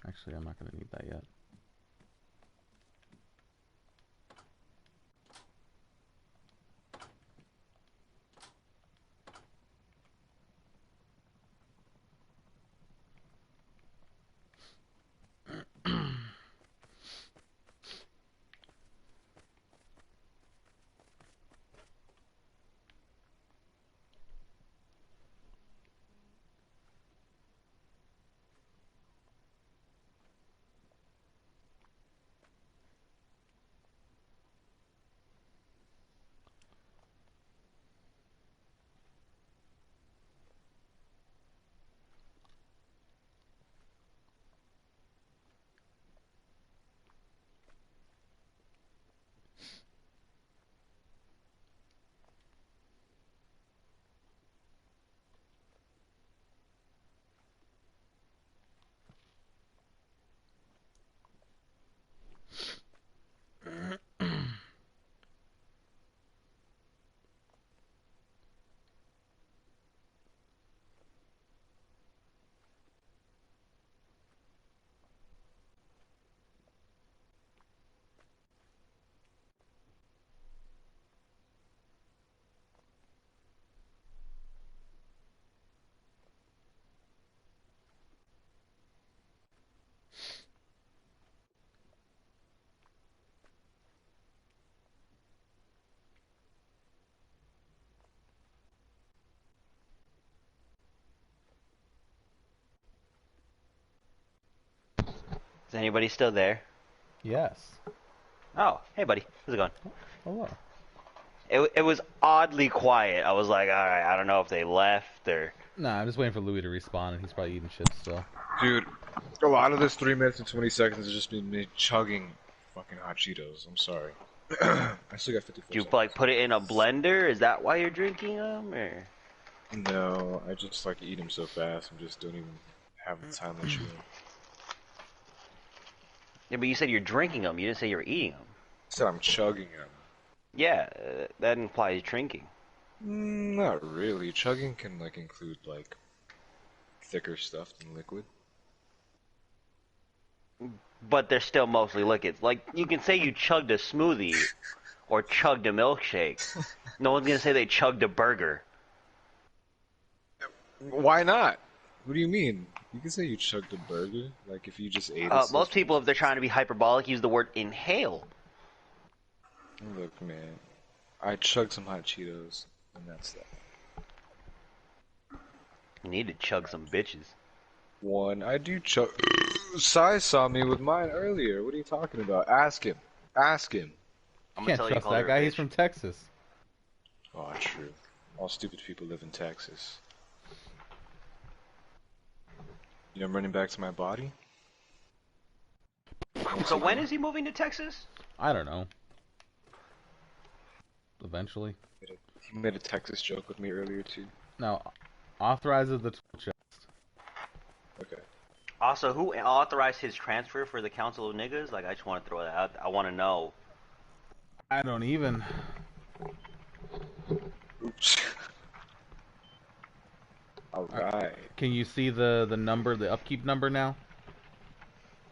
Actually, I'm not going to need that yet. Is anybody still there? Yes. Oh, hey buddy, how's it going? Hello. It was oddly quiet. I was like, all right, I don't know if they left or. Nah, I'm just waiting for Louis to respawn, and he's probably eating shit still. Dude, a lot of this 3 minutes and 20 seconds has just been me chugging fucking hot Cheetos. I'm sorry. I still got 54 Do you seconds. like put it in a blender? Is that why you're drinking them, or? No, I just like eat them so fast. I just don't even have the time to chew them. Yeah, but you said you're drinking them. You didn't say you were eating them. I said I'm chugging them. Yeah, that implies drinking. Not really. Chugging can like include like thicker stuff than liquid. But they're still mostly liquids. Like, you can say you chugged a smoothie or chugged a milkshake. No one's gonna say they chugged a burger. Why not? What do you mean? You can say you chugged a burger. Like if you just ate it. Most people, if they're trying to be hyperbolic, use the word inhale. Look, man. I chugged some hot Cheetos, and that's that. You need to chug some bitches. One, I do chug. Sai saw me with mine earlier. What are you talking about? Ask him. Ask him. I'm gonna Can't tell you, trust call that her a guy. He's bitch. from Texas. Oh, true. All stupid people live in Texas. You know, I'm running back to my body. So when is he moving to Texas? I don't know. Eventually. He made a Texas joke with me earlier too. Now, authorizes the tool chest. Okay. Also, who authorized his transfer for the Council of Niggas? Like, I just want to throw that out. I want to know. I don't even. Oops. Alright. Can you see the number, the upkeep number now?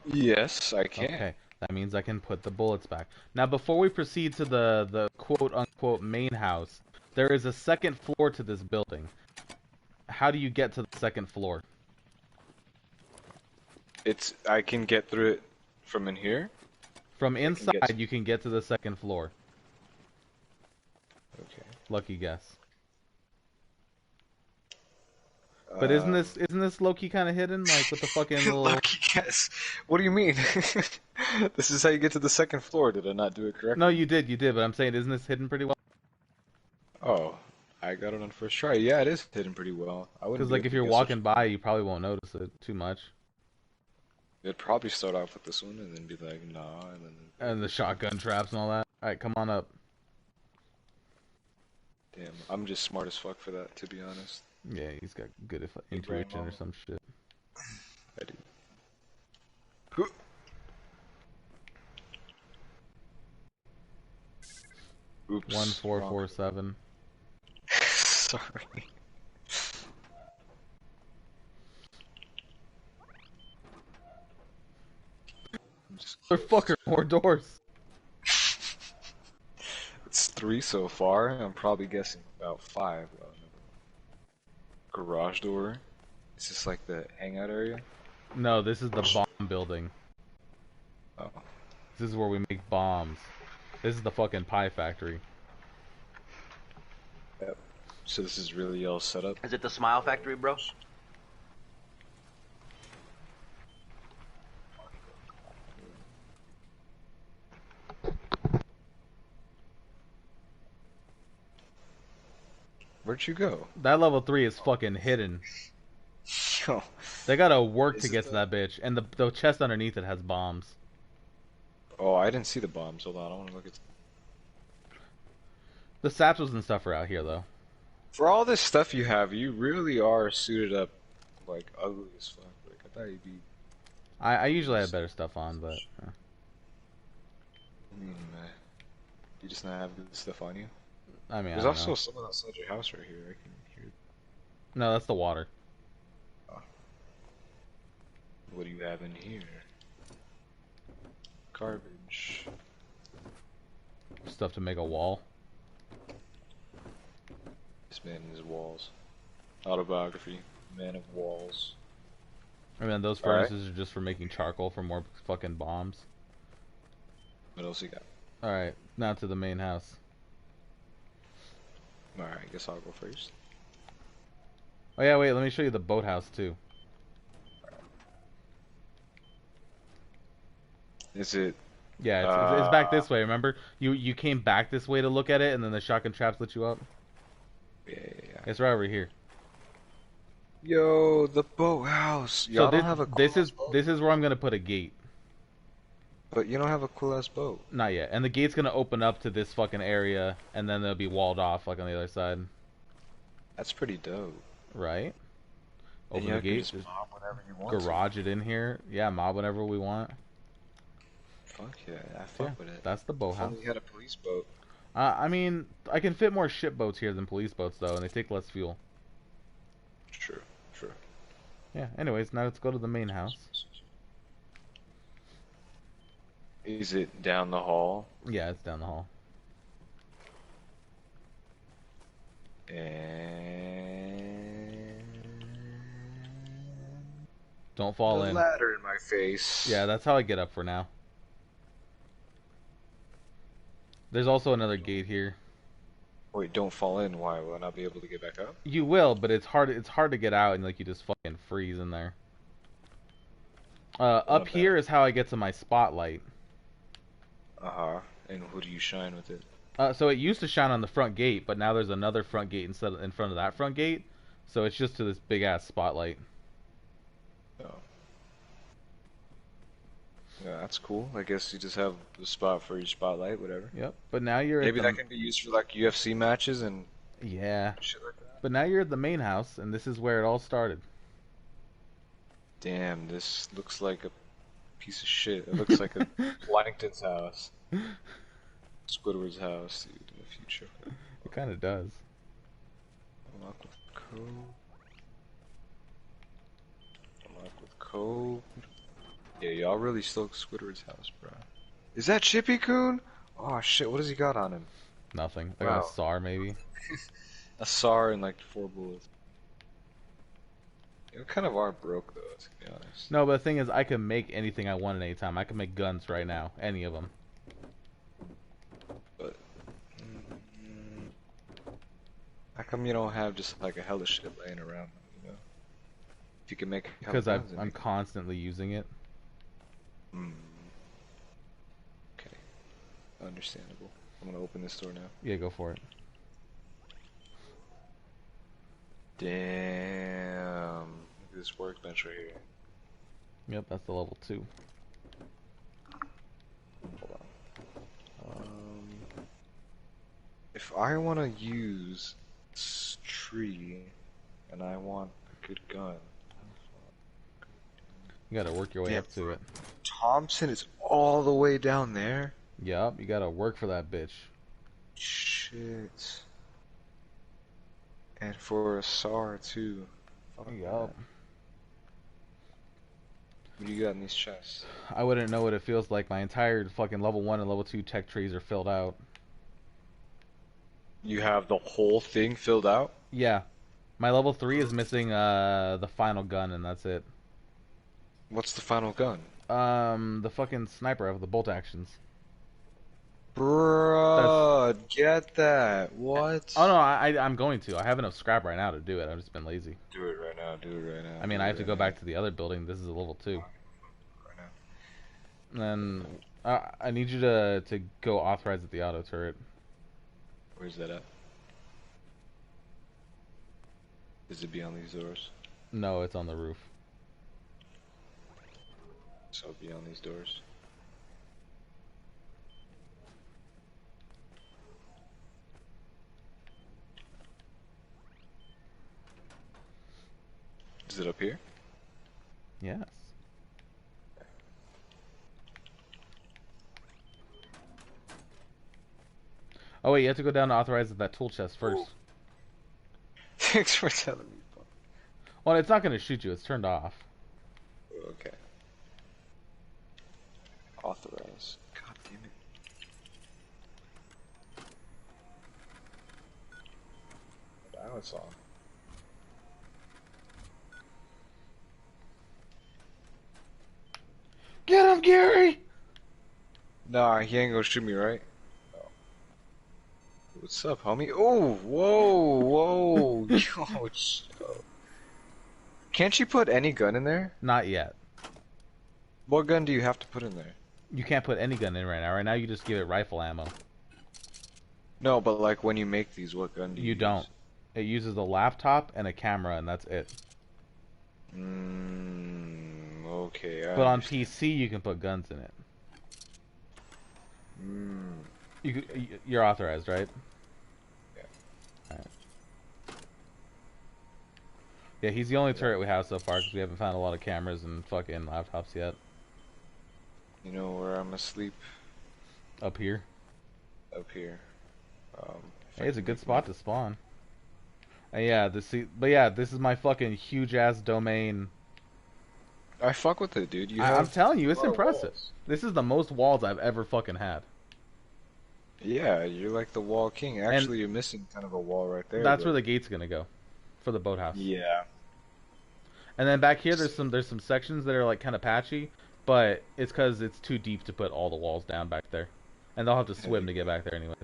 Yes, I can. Okay, that means I can put the bullets back. Now, before we proceed to the quote-unquote main house, there is a second floor to this building. How do you get to the second floor? I can get through it from in here. From inside, to... you can get to the second floor. Okay. Lucky guess. But isn't this low-key kind of hidden, like with the fucking little... Lucky guess. What do you mean? This is how you get to the second floor. Did I not do it correctly? No, you did, but I'm saying, isn't this hidden pretty well? Oh, I got it on first try. Yeah, it is hidden pretty well. I wouldn't. Because like if you're walking by, you probably won't notice it too much. It'd probably start off with this one and then be like, nah, and then. And the shotgun traps and all that. All right, come on up. Damn, I'm just smart as fuck for that, to be honest. Yeah, he's got good intuition or some shit. I do. Oops. 1447. Sorry. Motherfucker, more doors. It's 3 so far. I'm probably guessing about 5. Garage door. Is this like the hangout area? No, this is the bomb building. Oh. This is where we make bombs. This is the fucking pie factory. Yep. So this is really all set up. Is it the Smile Factory, bro? Where'd you go? That level 3 is fucking hidden. Yo. They gotta work to Is get it to that bitch. And the chest underneath it has bombs. Oh, I didn't see the bombs. Hold on, I want to look at. The satchels and stuff are out here, though. For all this stuff you have, you really are suited up like ugly as fuck. Like I thought you'd be. I usually have better stuff on, but... You just not have good stuff on you? I mean, There's I don't also know. someone outside your house right here. I can hear. No, that's the water. What do you have in here? Garbage. Stuff to make a wall. This man and his walls. Autobiography. Man of walls. I mean, those Alright. furnaces are just for making charcoal for more fucking bombs. What else you got? Alright, now to the main house. Alright, I guess I'll go first. Oh yeah, wait, let me show you the boathouse too. Is it? Yeah, it's back this way, remember? You came back this way to look at it, and then the shotgun traps lit you up? Yeah. It's right over here. Yo, the boathouse. So Y'all don't have a cool this is where I'm gonna put a gate. But you don't have a cool ass boat. Not yet. And the gate's gonna open up to this fucking area, and then they'll be walled off, like on the other side. That's pretty dope. Right? And Open you the can gate, just just mob whenever you want garage it in here. Yeah, mob whenever we want. Fuck yeah, I Yeah, fuck with it. that's the If boathouse. only you had a police boat. I mean, I can fit more ship boats here than police boats, though, and they take less fuel. True. Yeah, anyways, now let's go to the main house. Is it down the hall? Yeah, it's down the hall. Don't fall The in. ladder in my face. Yeah, that's how I get up for now. There's also another gate here. Wait, don't fall in. Why? Will I not be able to get back up? You will, but it's hard. It's hard to get out, and like you just fucking freeze in there. Well, Up not bad. here is how I get to my spotlight. Uh-huh. And who do you shine with it? So it used to shine on the front gate, but now there's another front gate instead in front of that front gate. So it's just to this big ass spotlight. Oh. Yeah, that's cool. I guess you just have the spot for your spotlight, whatever. Yep. But now you're Maybe at that the can be used for like UFC matches and yeah. shit like that. But now you're at the main house, and this is where it all started. Damn, this looks like a piece of shit. It looks like a Plankton's house. Squidward's house, dude, in the future. It kind of does. Unlock with code. Unlock with code. Yeah, y'all really stole Squidward's house, bro. Is that Chippy Coon? Oh shit, what does he got on him? Nothing. I got Wow. a SAR maybe. A SAR and like 4 bullets. You kind of are broke though, to be honest. No, but the thing is, I can make anything I want at any time. I can make guns right now, any of them. But how come you don't have just like a hella shit laying around? You know, if you can make hella Because guns, I'm constantly using it. Okay, understandable. I'm gonna open this door now. Yeah, go for it. Damn, look at this workbench right here. Yep, that's the level 2. Hold on. If I want to use this tree and I want a good gun, You gotta work your way Damn. up to it. Thompson is all the way down there. Yup, you gotta work for that bitch. Shit. And for a SAR too. Fuck Yup. that. What do you got in these chests? I wouldn't know what it feels like. My entire fucking level 1 and level 2 tech trees are filled out. You have the whole thing filled out? Yeah. My level 3 is missing the final gun, and that's it. What's the final gun? The fucking sniper rifle, the bolt actions. Bruh, get that. What? Oh no, I'm going to. I have enough scrap right now to do it. I've just been lazy. Do it right now, do it right now. I mean, do I it have to right go now, back to the other building. This is a level 2. right now. And then I need you to go authorize at the auto turret. Where's that at? Is it beyond these doors? No, it's on the roof. So beyond these doors. Is it up here? Yes. Oh wait, you have to go down to authorize at that tool chest first. Thanks for telling me. Well, it's not going to shoot you. It's turned off. Okay. Authorize. God damn it. Now it's on. Get him, Gary! Nah, he ain't gonna shoot me, right? No. What's up, homie? Oh, whoa, whoa. Yo, chill. Can't you put any gun in there? Not yet. What gun do you have to put in there? You can't put any gun in right now. Right now, you just give it rifle ammo. No, but like when you make these, what gun do you You use? don't. It uses a laptop and a camera, and that's it. Okay. But on PC, you can put guns in it. You're authorized, right? Yeah. Alright. Yeah, he's the only turret we have so far because we haven't found a lot of cameras and fucking laptops yet. You know where I'm asleep? Up here. Up here. Hey, it's a good spot to spawn. And yeah, this is my fucking huge ass domain. I fuck with it, dude. I'm telling you, a it's lot of impressive. walls. This is the most walls I've ever fucking had. Yeah, you're like the wall king. Actually, you're missing kind of a wall right there. That's but... where the gate's gonna go, for the boathouse. Yeah. And then back here, there's some sections that are like kind of patchy, but it's because it's too deep to put all the walls down back there, and they'll have to swim to get back there anyways.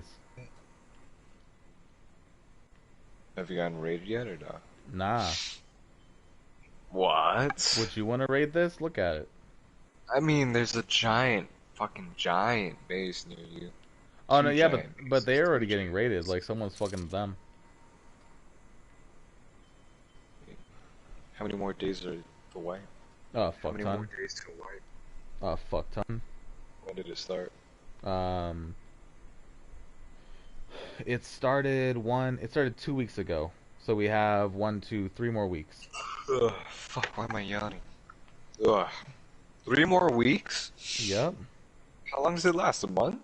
Have you gotten raided yet or not? Nah. What? Would you want to raid this? Look at it. I mean, there's a fucking giant base near you. Oh no, Two yeah, but giant but bases, they're already three getting giant raided. bases. Like someone's fucking them. How many more days are the wipe? Oh How fuck many more ton. days to wipe? Oh fuck ton. When did it start? Um, it started 2 weeks ago. So we have 1, 2, 3 more weeks. Ugh, fuck, why am I yawning? Ugh. 3 more weeks? Yep. How long does it last? A month?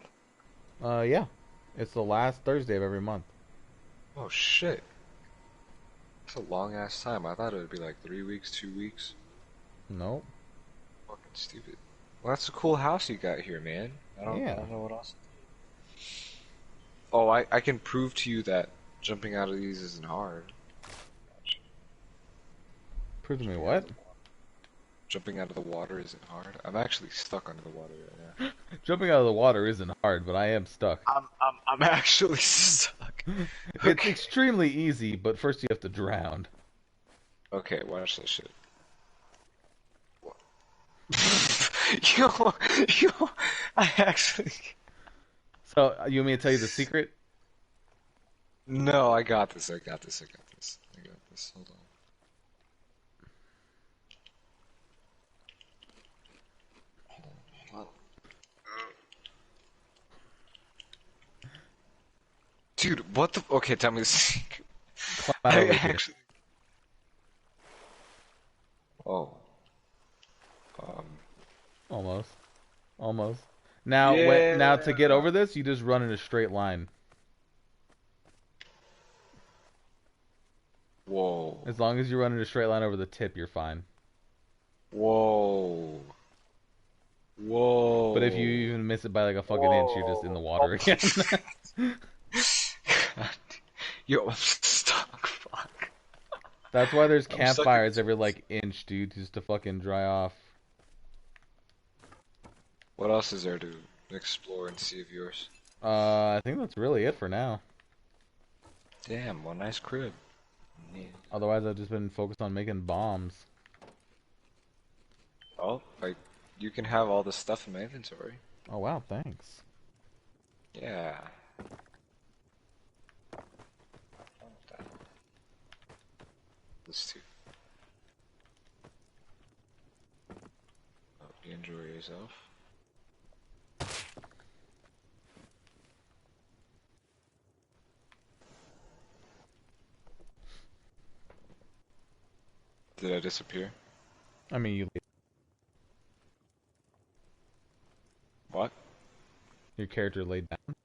Yeah. It's the last Thursday of every month. Oh shit. That's a long ass time. I thought it would be like 3 weeks, 2 weeks. Nope. Fucking stupid. Well, that's a cool house you got here, man. I Yeah. don't know what else. Oh, I can prove to you that jumping out of these isn't hard. Prove to me Jumping out of what? the Jumping out of the water isn't hard. I'm actually stuck under the water right now. Jumping out of the water isn't hard, but I am stuck. I'm actually stuck. It's Okay. extremely easy, but first you have to drown. Okay, watch this shit. Yo, I actually. So, you want me to tell you the secret? No, I got this. I got this. I got this. I got this. Hold on. Hold on. Dude, what the? Okay, tell me the secret. Climb out I over here. actually. Oh. Um. Almost. Almost. Now to get Yeah. over this, you just run in a straight line. Whoa. As long as you run in a straight line over the tip, you're fine. Whoa. But if you Whoa. even miss it by like a fucking inch, you're just in the Whoa. water again. God. Yo, I'm stuck. Fuck. That's why there's I'm stuck in campfires this. every like inch, dude, just to fucking dry off. What else is there to explore and see of yours? I think that's really it for now. Damn, what a nice crib. Yeah. Otherwise, I've just been focused on making bombs. Oh, like, you can have all this stuff in my inventory. Oh wow, thanks. Yeah. This too. Hope you enjoy yourself. Did I disappear? I mean, What? your character laid down.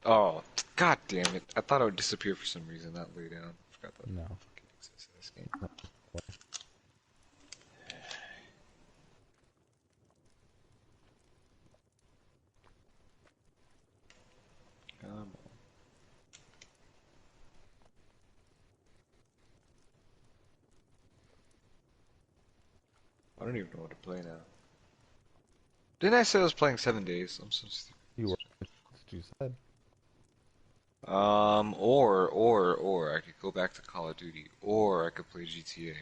Oh, god damn it. I thought I would disappear for some reason, not lay down. I forgot that No. fucking exists in this game. Come on. I don't even know what to play now. Didn't I say I was playing 7 days? I'm so stupid. You were. That's what you said. Or I could go back to Call of Duty, or I could play GTA,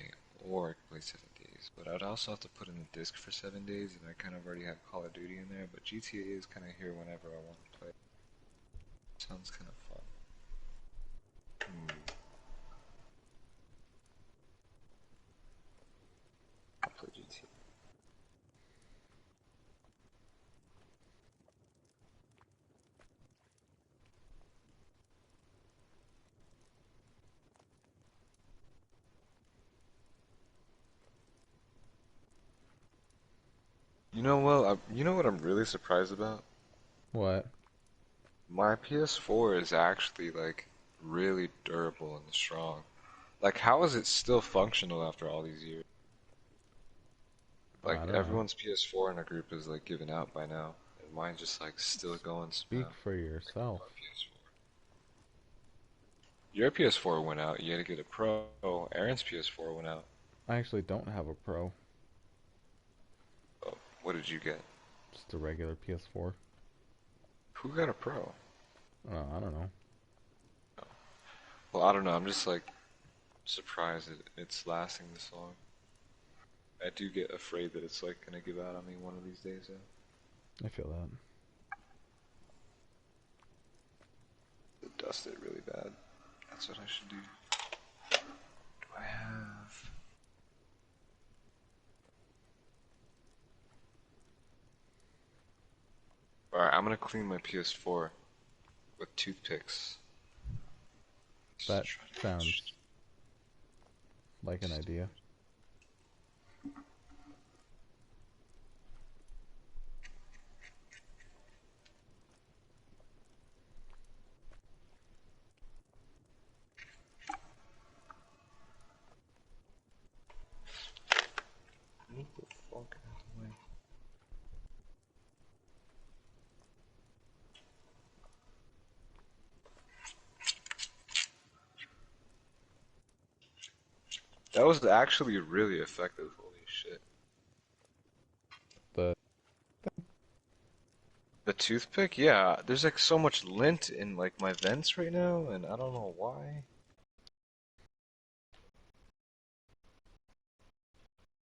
or I could play 7 days. But I'd also have to put in a disc for 7 days, and I kind of already have Call of Duty in there. But GTA is kind of here whenever I want to play. Sounds kind of fun. I'll play GTA. You know what I'm really surprised about? What? My PS4 is actually like really durable and strong. Like, how is it still functional after all these years? I Like, don't know. everyone's PS4 in a group is like giving out by now, and mine's just like still going Speak somehow. for yourself. My PS4. Your PS4 went out. You had to get a Pro. Aaron's PS4 went out. I actually don't have a Pro. Oh, what did you get? Just a regular PS4. Who got a Pro? I don't know. Well, I don't know. I'm just like surprised that it's lasting this long. I do get afraid that it's like gonna give out on me one of these days. I feel that. Dust it really bad. That's what I should do. Do I have? Alright, I'm gonna clean my PS4 with toothpicks. That sounds like an idea. What the fuck? That was actually really effective. Holy shit. The The toothpick? Yeah, there's like so much lint in like my vents right now, and I don't know why.